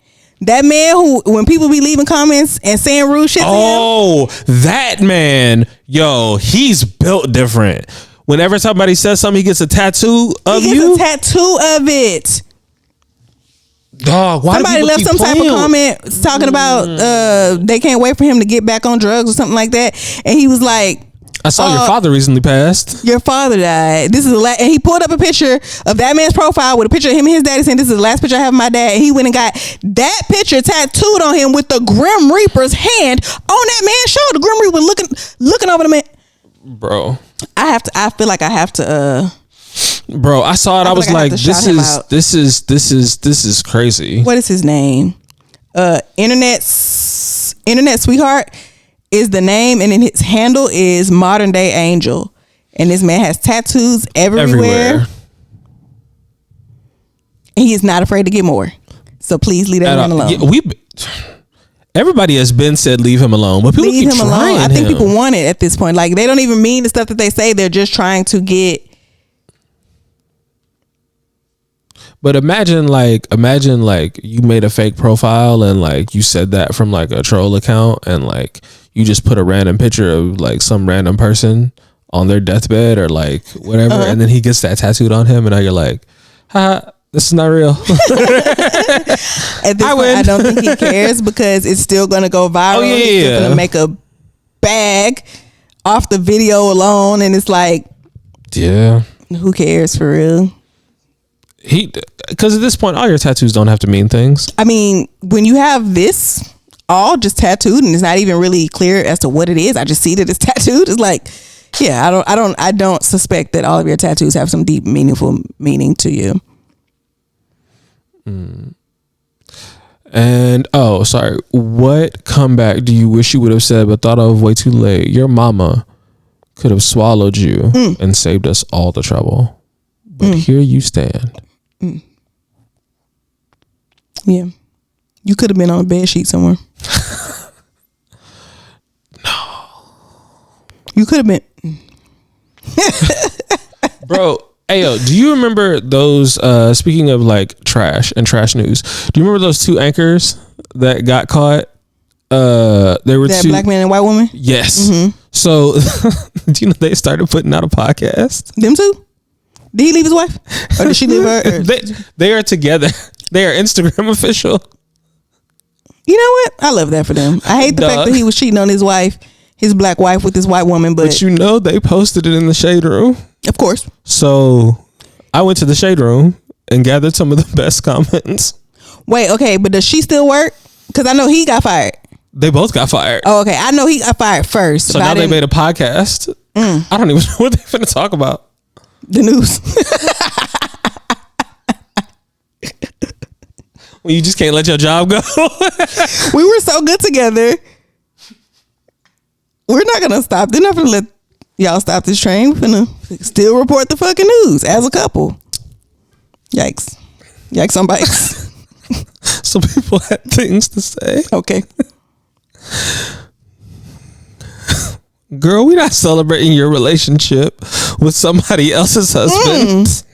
That man who, when people be leaving comments and saying rude shit to him. That man. Yo, he's built different. Whenever somebody says something, he gets a tattoo of you. He gets a tattoo of it. Dog, why somebody left some type of comment talking about they can't wait for him to get back on drugs or something like that, and he was like, I saw your father recently passed. Your father died. This is and he pulled up a picture of that man's profile with a picture of him and his daddy saying this is the last picture I have of my dad, and he went and got that picture tattooed on him with the Grim Reaper's hand on that man's shoulder. The Grim Reaper looking over the man. Bro, I feel like I have to Bro, I saw it. I was like, this is crazy. What is his name? Internet Sweetheart is the name, and then his handle is Modern Day Angel. And this man has tattoos everywhere. And he is not afraid to get more. So please leave that man alone. Yeah, everybody has been said leave him alone, but people leave him alone. I think people want it at this point. Like, they don't even mean the stuff that they say. They're just trying to get. But imagine like you made a fake profile and like you said that from like a troll account, and like you just put a random picture of like some random person on their deathbed or like whatever, and then he gets that tattooed on him, and now you're like, ha, this is not real. At this point, I don't think he cares because it's still gonna go viral. Oh, yeah. He's gonna make a bag off the video alone, and it's like, yeah, who cares for real? Because at this point, all your tattoos don't have to mean things. I mean, when you have this all just tattooed and it's not even really clear as to what it is, I just see that it's tattooed. It's like, yeah, I don't suspect that all of your tattoos have some deep, meaningful meaning to you. And sorry, what comeback do you wish you would have said but thought of way too late? Your mama could have swallowed you and saved us all the trouble, but here you stand. Yeah, you could have been on a bed sheet somewhere. No, you could have been. Bro, ayo, do you remember those, speaking of like trash and trash news, do you remember those two anchors that got caught? There were that two black man and white woman? Yes. So do you know they started putting out a podcast? Them two? Did he leave his wife? Or did she leave her? They are together. They are Instagram official. You know what? I love that for them. I hate the fact that he was cheating on his wife, his black wife, with his white woman. But you know they posted it in the shade room. Of course. So I went to the shade room and gathered some of the best comments. Wait, okay, but does she still work? Because I know he got fired. They both got fired. Oh, okay. I know he got fired first. So now they made a podcast. I don't even know what they're finna talk about. The news. Well, you just can't let your job go. We were so good together. We're not gonna stop. They're not gonna let y'all stop this train. We're gonna still report the fucking news as a couple. Yikes. Yikes on bikes. Some people had things to say. Okay. Girl, we're not celebrating your relationship with somebody else's husband.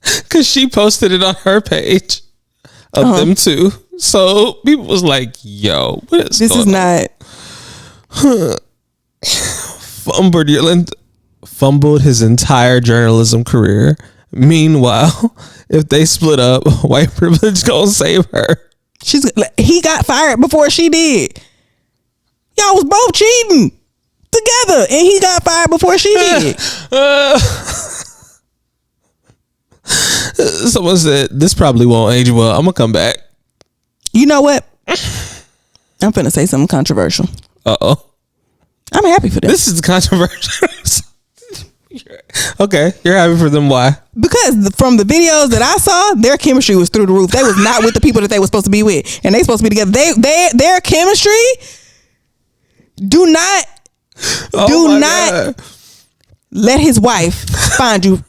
Because she posted it on her page of them two. So people was like, yo, what is this is not fumbled his entire journalism career. Meanwhile, if they split up, white privilege gonna save her. He got fired before she did. Y'all was both cheating together, and he got fired before she did. Someone said this probably won't age well. I'm gonna come back. You know what? I'm finna say something controversial. I'm happy for them. This is controversial. Okay, you're happy for them. Why? Because from the videos that I saw, their chemistry was through the roof. They was not with the people that they were supposed to be with, and they supposed to be together. Their chemistry. Do not let his wife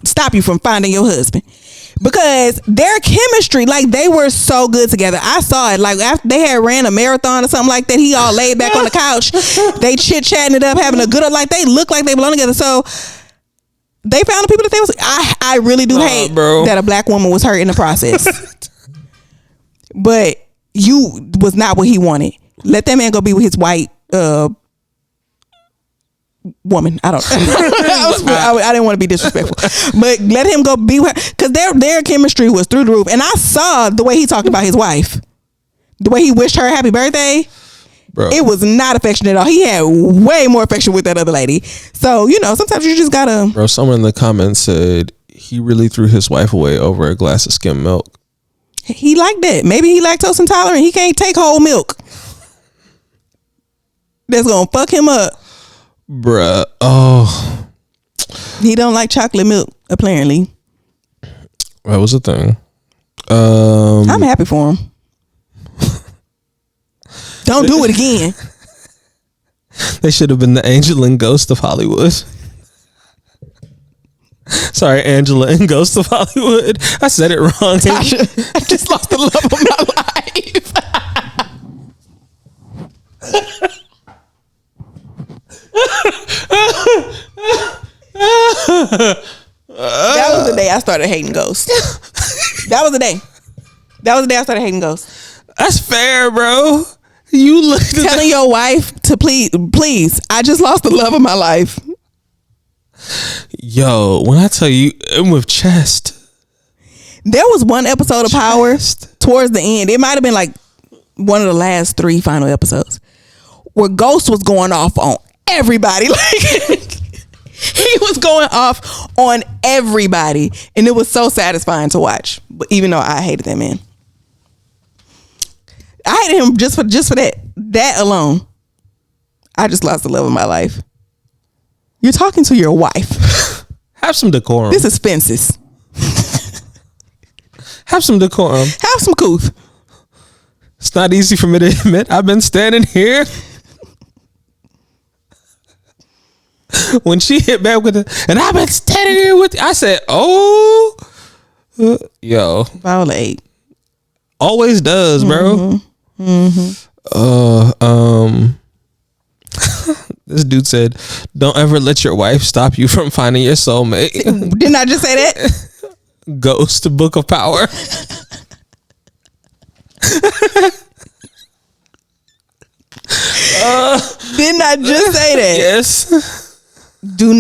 stop you from finding your husband, because their chemistry, like, they were so good together. I saw it, like, after they had ran a marathon or something like that. He all laid back on the couch. They chit chatting it up, having a good, like, they look like they belong together. So they found the people that they was. I really do hate that a black woman was hurt in the process. But you was not what he wanted. Let that man go be with his white woman. I don't. I didn't want to be disrespectful, but let him go be with her, because their chemistry was through the roof. And I saw the way he talked about his wife, the way he wished her happy birthday. Bro. It was not affectionate at all. He had way more affection with that other lady. So, you know, sometimes you just gotta. Bro, someone in the comments said he really threw his wife away over a glass of skim milk. He liked that. Maybe he lactose intolerant. He can't take whole milk. That's gonna fuck him up. Bruh. Oh. He don't like chocolate milk, apparently. That was a thing. I'm happy for him. Don't do it again. They should have been the Angel and Ghost of Hollywood. Sorry, Angela and Ghost of Hollywood. I said it wrong. Tasha, I just lost the love of my life. That was the day I started hating ghosts. That was the day I started hating ghosts. That's fair, bro. You look telling your wife to please. I just lost the love of my life. Yo, when I tell you, I'm with Chest. There was one episode of Power towards the end. It might have been like one of the last 3 final episodes, where Ghost was going off on everybody. Like he was going off on everybody, and it was so satisfying to watch. But even though I hated that man, I hated him just for that alone. I just lost the love of my life. You're talking to your wife. Have some decorum. This is fences. Have some decorum. Have some couth. It's not easy for me to admit. I've been standing here. When she hit back with it, and I've been standing here with you, I said, oh, yo. Viola 8. Always does, bro. This dude said, don't ever let your wife stop you from finding your soulmate. Didn't I just say that? Ghost Book of Power. Didn't I just say that? Yes. Don't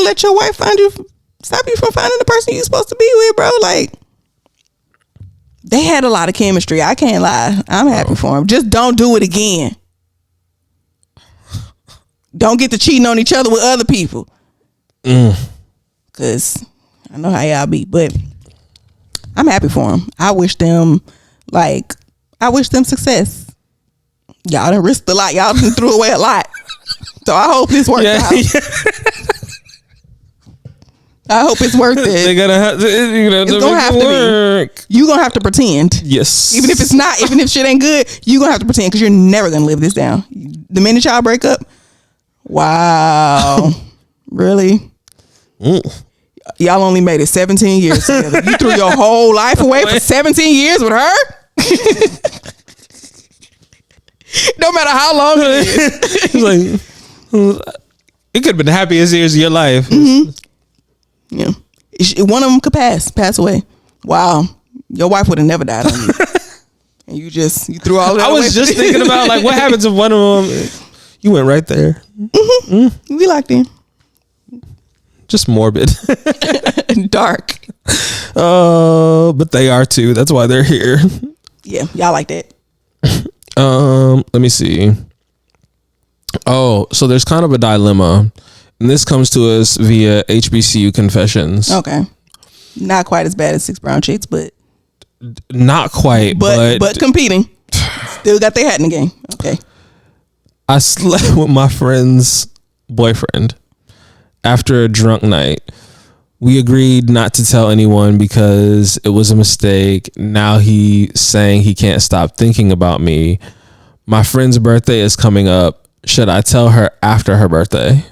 let your wife stop you from finding the person you're supposed to be with, bro. Like, they had a lot of chemistry. I can't lie. I'm happy for him. Just don't do it again. Don't get to cheating on each other with other people. Cause I know how y'all be, but I'm happy for them. I wish them success. Y'all done risked a lot. Y'all done threw away a lot. So I hope this works out. Yeah. I hope it's worth it. They're gonna have to, it's gonna have to work. You gonna have to pretend. Yes. Even if it's not, even if shit ain't good, you gonna have to pretend because you're never gonna live this down. The minute y'all break up, wow. Really? Y'all only made it 17 years together. You threw your whole life away for 17 years with her? No matter how long it is. It could have been the happiest years of your life. Mm-hmm. Yeah. One of them could pass away. Wow. Your wife would have never died on you. And you threw all that away. I was just thinking about like what happens if one of them, you went right there. Mm-hmm. We locked in. Just morbid. Dark. But they are too. That's why they're here. Yeah, y'all like that. Let me see. Oh, so there's kind of a dilemma. And this comes to us via HBCU confessions. Okay. Not quite as bad as 6 Brown Chicks, but not quite, but competing. Still got their hat in the game. Okay. I slept with my friend's boyfriend after a drunk night. We agreed not to tell anyone because it was a mistake. Now he's saying he can't stop thinking about me. My friend's birthday is coming up. Should I tell her after her birthday?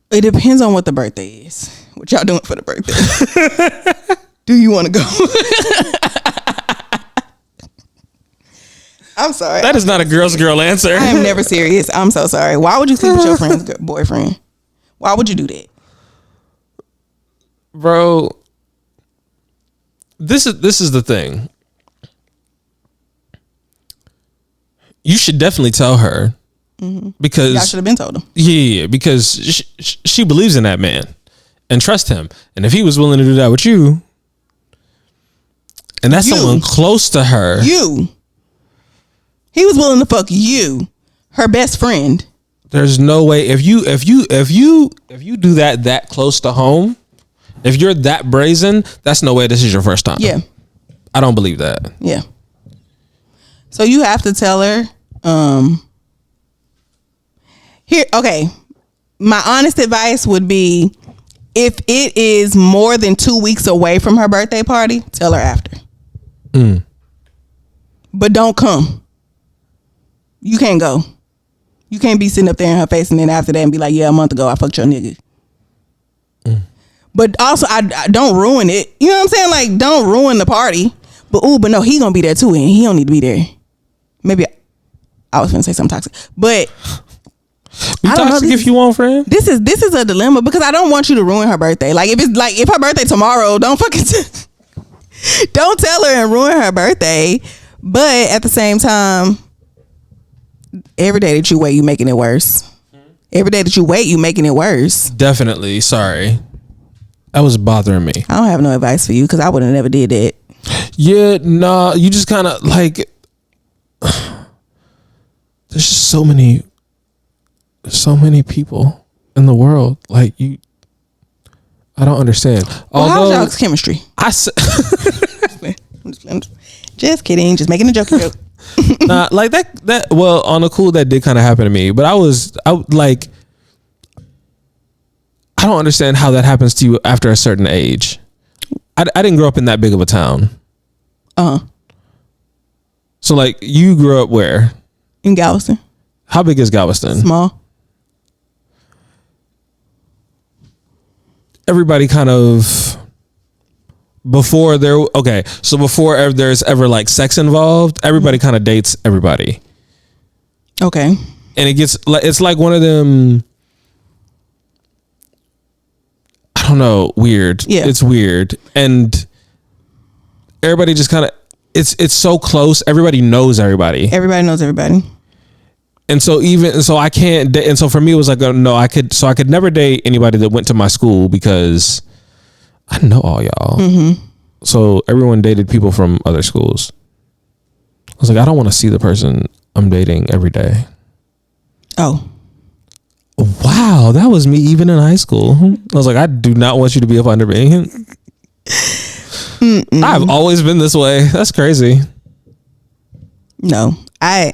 It depends on what the birthday is. What y'all doing for the birthday? Do you want to go? I'm sorry. That is not a girl's girl answer. I am never serious. I'm so sorry. Why would you sleep with your friend's boyfriend? Why would you do that? Bro, this is the thing. You should definitely tell her. Mm-hmm. Because y'all should have been told him. Yeah, because she believes in that man and trust him. And if he was willing to do that with you, and that's someone close to her, he was willing to fuck you, her best friend. There's no way if you do that close to home, if you're that brazen, that's no way this is your first time. Yeah, I don't believe that. Yeah. So you have to tell her. Here, okay. My honest advice would be, if it is more than 2 weeks away from her birthday party, tell her after. But don't come. You can't go. You can't be sitting up there in her face and then after that and be like, yeah, a month ago I fucked your nigga. But also, I don't ruin it. You know what I'm saying? Like, don't ruin the party. But no, he gonna be there too, and he don't need to be there. Maybe I was gonna say something toxic, but be toxic if you want, friend. This is a dilemma because I don't want you to ruin her birthday. Like, if her birthday tomorrow, don't fucking don't tell her and ruin her birthday. But at the same time, every day that you wait, you making it worse. Every day that you wait, you making it worse. Definitely. Sorry, that was bothering me. I don't have no advice for you because I would have never did that. Yeah, nah, you just kind of like. There's just so many people in the world. Like you, I don't understand. Well, how's y'all's chemistry? Just kidding. Just making a joke. Nah, like that. Well, on a cool, that did kind of happen to me. But I like, I don't understand how that happens to you after a certain age. I didn't grow up in that big of a town. So like, you grew up where? In Galveston. How big is Galveston? Small. Everybody kind of before there's ever like sex involved, everybody kind of dates everybody. Okay. And it's like one of them, I don't know, weird. Yeah. It's weird. And everybody just kind of, it's so close. Everybody knows everybody. Everybody knows everybody. And so I can't, and so for me it was like, no, I could never date anybody that went to my school because I know all y'all. Mm-hmm. So everyone dated people from other schools. I was like, I don't want to see the person I'm dating every day. Oh. Wow, that was me even in high school. I was like, I do not want you to be up under me. I've always been this way. That's crazy. No, I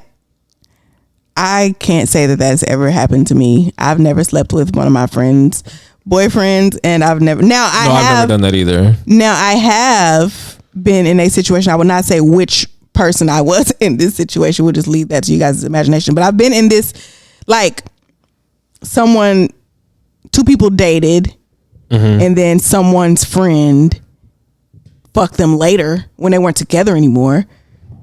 can't say that that's ever happened to me. I've never slept with one of my friends' boyfriends, and I've never done that either. Now I have been in a situation. I would not say which person I was in this situation. We'll just leave that to you guys' imagination. But I've been in this, like, two people dated, and then someone's friend fucked them later when they weren't together anymore.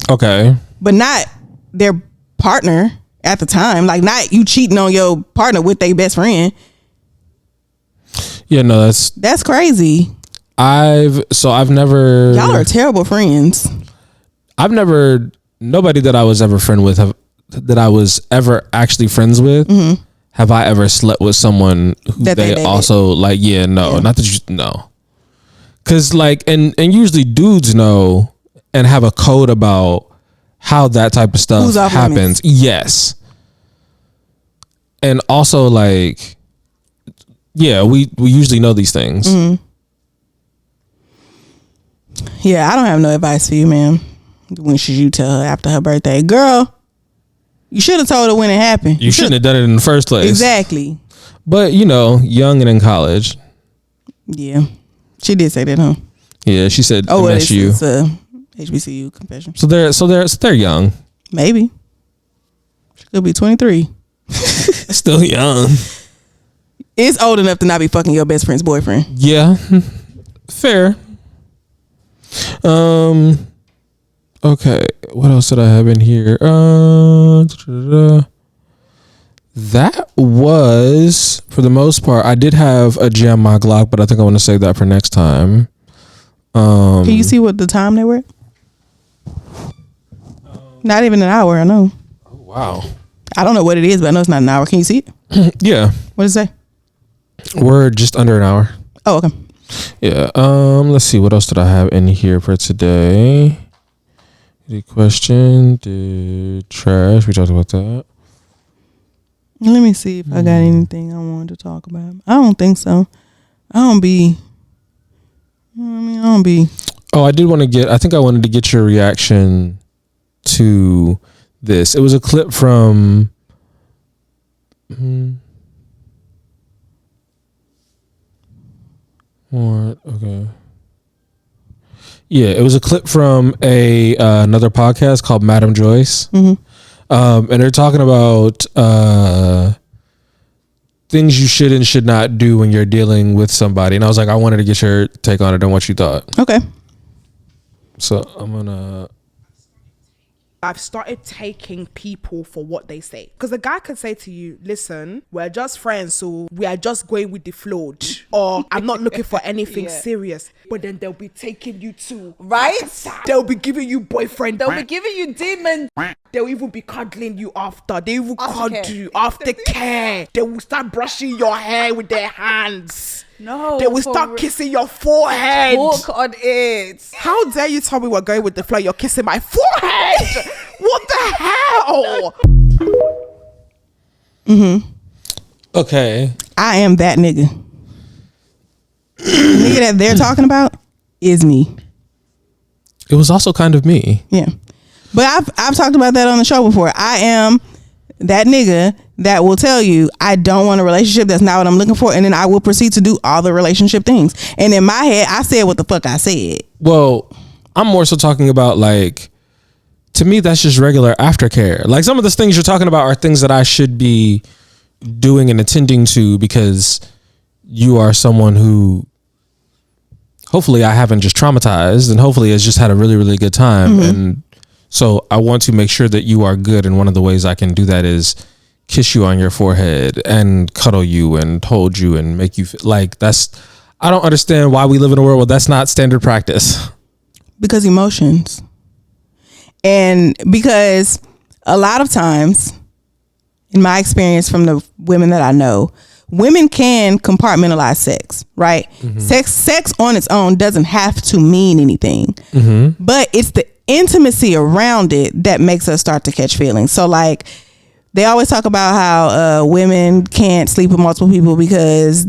Okay. But not their partner at the time. Like, not you cheating on your partner with their best friend. Yeah, no, that's crazy. I've never. Y'all are terrible friends. Nobody that I was ever friend with that I was ever actually friends with. Mm-hmm. Have I ever slept with someone who they also like? Yeah, no, not that you no. Cause like, and usually dudes know and have a code about how that type of stuff happens. Yes. And also like, yeah, we usually know these things. Mm-hmm. Yeah, I don't have no advice for you, man. When should you tell her after her birthday? Girl, you should have told her when it happened. You shouldn't have done it in the first place. Exactly. But, young and in college. Yeah. She did say that, huh? Yeah, she said MSU. It's a HBCU confession. So they're young. Maybe. She could be 23. Still young. It's old enough to not be fucking your best friend's boyfriend. Yeah. Fair. Okay, what else did I have in here? That was, for the most part, I did have a jam my Glock, but I think I want to save that for next time. Can you see what the time they were? Not even an hour, I know. Oh, wow. I don't know what it is, but I know it's not an hour. Can you see it? Yeah. What does it say? We're just under an hour. Oh, okay. Yeah. Let's see. What else did I have in here for today? The question, the trash. We talked about that. Let me see if I got anything I wanted to talk about. I don't think so. I don't be. Oh, I think I wanted to get your reaction to this. It was a clip from. What? Okay. Yeah, it was a clip from another podcast called Madam Joyce. Mm-hmm. And they're talking about things you should and should not do when you're dealing with somebody. And I was like, I wanted to get your take on it and what you thought. Okay. So I've started taking people for what they say. Because a guy could say to you, listen, we're just friends, so we are just going with the flow. Or I'm not looking for anything serious. But then they'll be taking you to, right? They'll be giving you boyfriend. They'll be giving you demon. They'll even be cuddling you after. They will cuddle you after care. They will start brushing your hair with their hands. No, they will start kissing your forehead. Walk on it. How dare you tell me we're going with the flow? You're kissing my forehead. What the hell? Okay. I am that nigga. Nigga that they're talking about is me. It was also kind of me. Yeah. But I've talked about that on the show before. I am that nigga that will tell you I don't want a relationship. That's not what I'm looking for. And then I will proceed to do all the relationship things. And in my head, I said what the fuck I said. Well, I'm more so talking about, like, to me, that's just regular aftercare. Like, some of the things you're talking about are things that I should be doing and attending to because you are someone who hopefully I haven't just traumatized and hopefully has just had a really, really good time. And so I want to make sure that you are good. And one of the ways I can do that is kiss you on your forehead and cuddle you and hold you and make you feel like I don't understand why we live in a world where that's not standard practice. Because emotions. And because a lot of times, in my experience from the women that I know, women can compartmentalize sex, right? Sex on its own doesn't have to mean anything, but it's the intimacy around it that makes us start to catch feelings. So, like, they always talk about how women can't sleep with multiple people because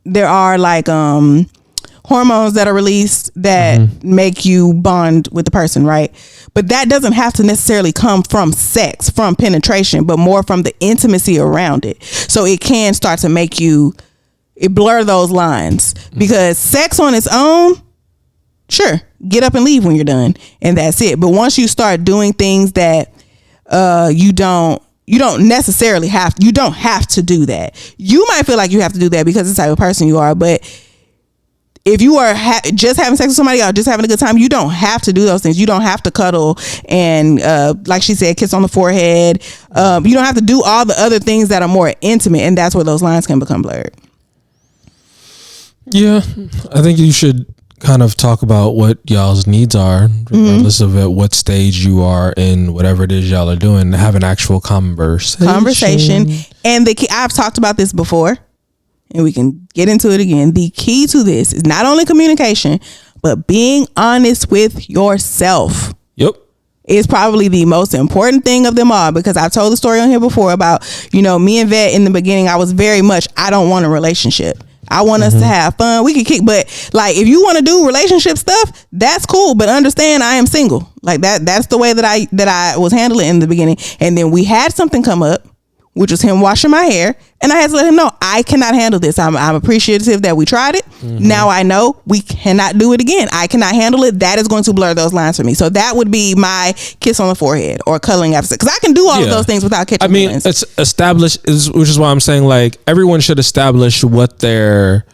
there are, like, hormones that are released that make you bond with the person, right? But that doesn't have to necessarily come from sex, from penetration, but more from the intimacy around it. So it can start to make you, it blur those lines, because sex on its own, sure, get up and leave when you're done and that's it. But once you start doing things that you don't necessarily have, you don't have to do that. You might feel like you have to do that because it's the type of person you are, but if you are just having sex with somebody or just having a good time, you don't have to do those things. You don't have to cuddle and, like she said, kiss on the forehead. You don't have to do all the other things that are more intimate, and that's where those lines can become blurred. Yeah, I think you should kind of talk about what y'all's needs are, regardless of at what stage you are in whatever it is y'all are doing. Have an actual conversation. And I've talked about this before, and we can get into it again. The key to this is not only communication, but being honest with yourself. Yep. Is probably the most important thing of them all, because I've told the story on here before about, me and Vet in the beginning, I was very much, I don't want a relationship. I want us to have fun. We can kick, but like, if you want to do relationship stuff, that's cool. But understand, I am single. Like that's the way that I was handling it in the beginning. And then we had something come up, which was him washing my hair, and I had to let him know I cannot handle this. I'm appreciative that we tried it. Now I know we cannot do it again. I cannot handle it. That is going to blur those lines for me. So that would be my kiss on the forehead or cuddling after sex, because I can do all of those things without catching feelings. It's established, which is why I'm saying, like, everyone should establish what their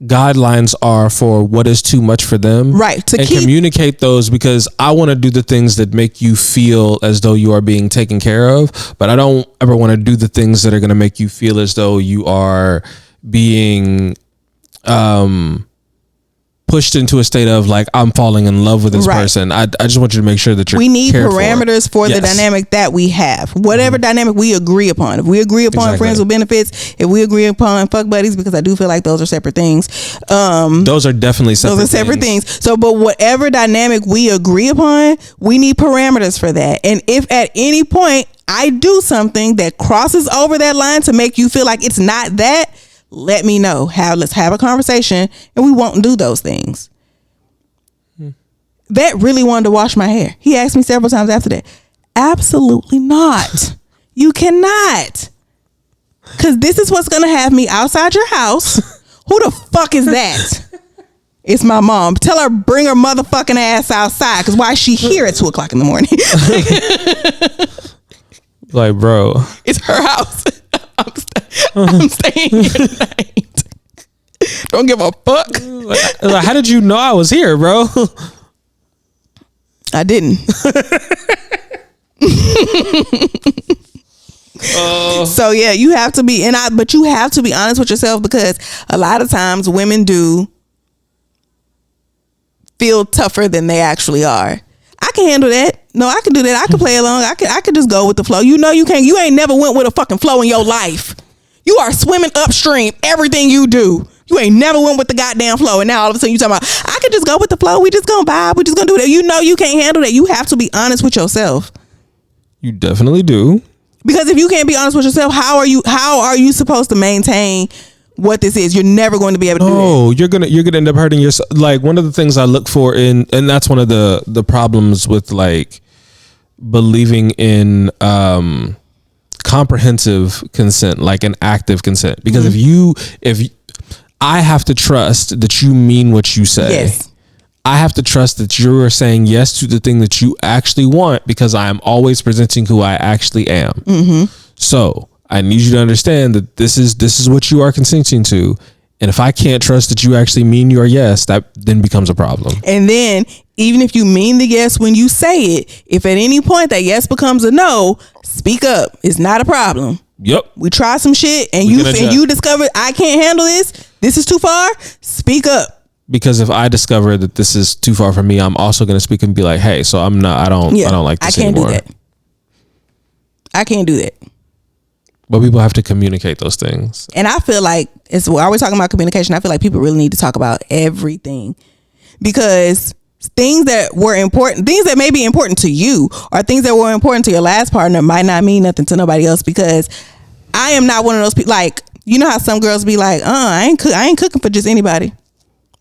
guidelines are for what is too much for them, right? And communicate those, because I want to do the things that make you feel as though you are being taken care of, but I don't ever want to do the things that are going to make you feel as though you are being pushed into a state of, like, I'm falling in love with this person. I just want you to make sure that we need parameters for the dynamic that we have, whatever dynamic we agree upon. If we agree upon friends with benefits, if we agree upon fuck buddies, because I do feel like those are separate things. Those are definitely separate things. So, but whatever dynamic we agree upon, we need parameters for that. And if at any point I do something that crosses over that line to make you feel like it's not that, let me know. Let's have a conversation, and we won't do those things. Vet really wanted to wash my hair. He asked me several times after that. Absolutely not. You cannot. Because this is what's going to have me outside your house. Who the fuck is that? It's my mom. Tell her, bring her motherfucking ass outside, because why is she here at 2:00 in the morning? Like, bro, it's her house. I'm staying here tonight. Don't give a fuck. Like, how did you know I was here, bro? I didn't. So yeah, you have to be, but you have to be honest with yourself, because a lot of times women do feel tougher than they actually are. I can handle that. No, I can do that. I can play along. I could just go with the flow. You can't. You ain't never went with a fucking flow in your life. You are swimming upstream. Everything you do, You ain't never went with the goddamn flow, and now all of a sudden you talking about I could just go with the flow. We just gonna vibe. We just gonna do that. You know you can't handle that. You have to be honest with yourself. You definitely do. Because if you can't be honest with yourself, how are you supposed to maintain what this is? You're never going to be able to do that. You're gonna end up hurting yourself. Like, one of the things I look for and that's one of the problems with like believing in comprehensive consent, like an active consent. Because if I have to trust that you mean what you say. Yes. I have to trust that you are saying yes to the thing that you actually want, because I am always presenting who I actually am. Mm-hmm. So I need you to understand that this is what you are consenting to. And if I can't trust that you actually mean your yes, that then becomes a problem. And then even if you mean the yes when you say it, if at any point that yes becomes a no, speak up. It's not a problem. Yep. We try some shit and you discover I can't handle this. This is too far. Speak up. Because if I discover that this is too far for me, I'm also going to speak and be like, hey, so I don't like this anymore. Do that. I can't do that. But people have to communicate those things. And I feel like while we're talking about communication, I feel like people really need to talk about everything, because things that were important, things that may be important to you, or things that were important to your last partner might not mean nothing to nobody else. Because I am not one of those people, like, you know how some girls be like, I ain't cooking for just anybody.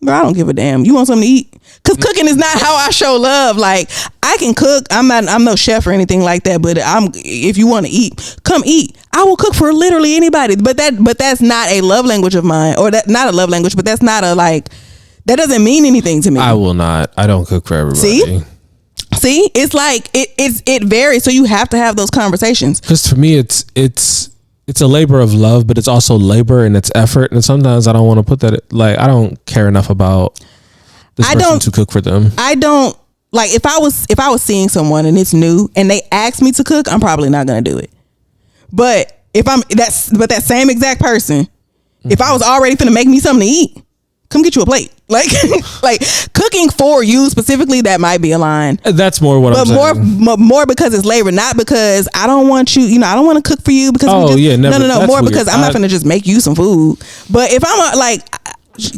Bro, I don't give a damn. You want something to eat? Because cooking is not how I show love. Like, I can cook. I'm no chef or anything like that. But if you want to eat, come eat. I will cook for literally anybody. But that's not a love language of mine, or that not a love language. But that's not a like. That doesn't mean anything to me. I will not. I don't cook for everybody. See, it's like it varies. So you have to have those conversations. Because for me, it's a labor of love, but it's also labor and it's effort. And sometimes I don't want to put that, like, I don't care enough about this person to cook for them. I don't, like, if I was seeing someone and it's new and they ask me to cook, I'm probably not going to do it. But that same exact person, if I was already finna make me something to eat, come get you a plate. Like, like cooking for you specifically, that might be a line. That's more what I'm saying. But more because it's labor, not because I don't want you. I don't want to cook for you because no. More because I'm not gonna just make you some food. But if I'm like,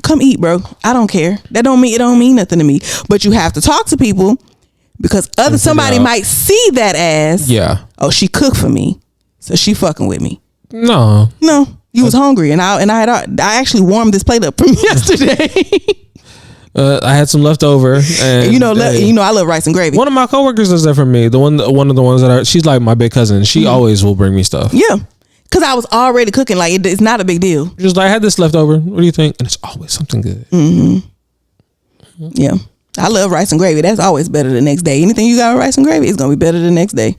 come eat, bro. I don't care. It don't mean nothing to me. But you have to talk to people, because somebody might see that as, oh, she cooked for me, so she fucking with me. No. You was hungry, and I actually warmed this plate up from yesterday. I had some leftover, and I love rice and gravy. One of my coworkers does that for me. One of the ones she's like my big cousin. She always will bring me stuff. Yeah, because I was already cooking. Like, it's not a big deal. Just like, I had this leftover. What do you think? And it's always something good. Mm-hmm. Yeah, I love rice and gravy. That's always better the next day. Anything you got with rice and gravy, it's gonna be better the next day.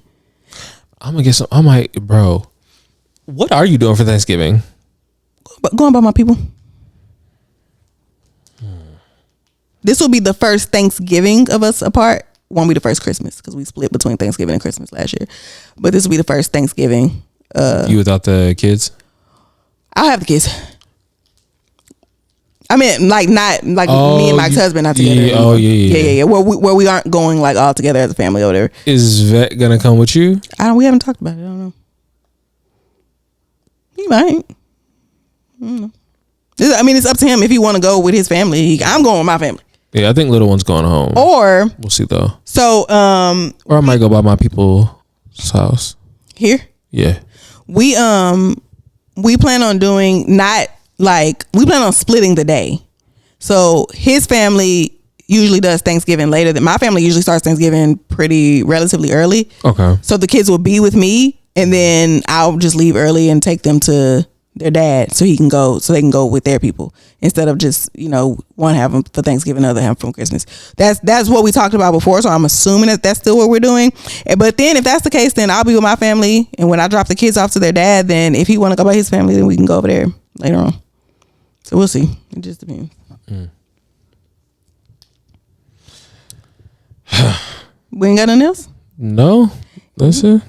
I'm gonna get some. I'm like, bro. What are you doing for Thanksgiving? Going by my people. This will be the first Thanksgiving of us apart. Won't be the first Christmas, because we split between Thanksgiving and Christmas last year. But this will be the first Thanksgiving. You without the kids? I'll have the kids. I mean, like, not like me and Mike's husband not together. Yeah. Where we aren't going like all together as a family or whatever. Is Vet gonna come with you? We haven't talked about it. I don't know. He might. I mean, it's up to him if he want to go with his family. I'm going with my family. Yeah, I think little one's going home. Or we'll see though. So, or I might go by my people's house here. Yeah, we plan on doing we plan on splitting the day. So his family usually does Thanksgiving later. My family usually starts Thanksgiving relatively early. Okay. So the kids will be with me, and then I'll just leave early and take them to their dad so they can go with their people, instead of just, one have them for Thanksgiving, other have them for Christmas. That's what we talked about before. So I'm assuming that that's still what we're doing. But then if that's the case, then I'll be with my family. And when I drop the kids off to their dad, then if he want to go by his family, then we can go over there later on. So we'll see. It just depends. We ain't got nothing else? No. That's it.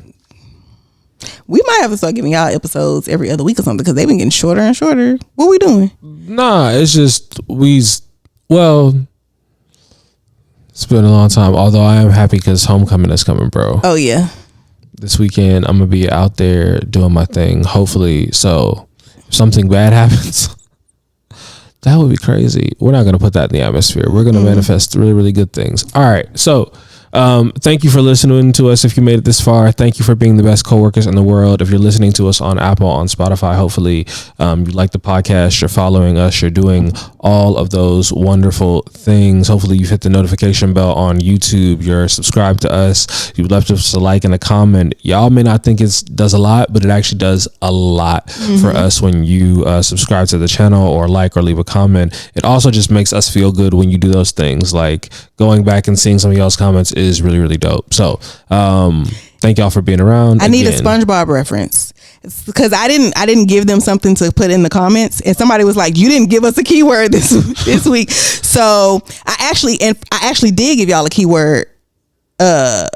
We might have to start giving y'all episodes every other week or something, because they've been getting shorter and shorter. What we doing? Nah, it's just it's been a long time. Although I am happy because homecoming is coming, bro. Oh yeah. This weekend I'm gonna be out there doing my thing. Hopefully, so if something bad happens, That would be crazy. We're not going to put that in the atmosphere. We're going to manifest really, really good things. All right. So thank you for listening to us. If you made it this far, thank you for being the best coworkers in the world. If you're listening to us on Apple, on Spotify, hopefully you like the podcast, you're following us, you're doing all of those wonderful things. Hopefully you've hit the notification bell on YouTube, you're subscribed to us, you've left us a like and a comment. Y'all may not think it does a lot, but it actually does a lot for us when you subscribe to the channel or like or leave a comment. It also just makes us feel good when you do those things. Like going back and seeing some of y'all's comments is really, really dope. So thank y'all for being around. I need a SpongeBob reference because I didn't give them something to put in the comments, and somebody was like, you didn't give us a keyword this week. So I actually did give y'all a keyword. Well,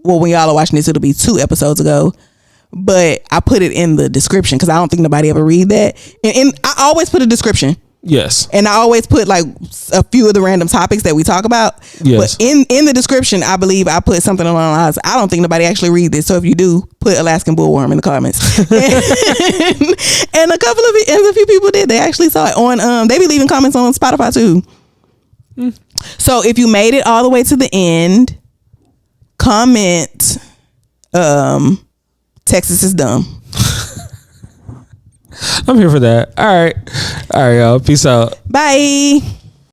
when y'all are watching this, it'll be 2 episodes ago, but I put it in the description because I don't think nobody ever read that, and I always put a description. Yes. And I always put like a few of the random topics that we talk about. Yes. But in the description, I believe I put something along the lines. I don't think nobody actually read this. So if you do, put Alaskan bullworm in the comments. and a few people did. They actually saw it on, they be leaving comments on Spotify too. So if you made it all the way to the end, comment, Texas is dumb. I'm here for that. All right, y'all. Peace out. Bye.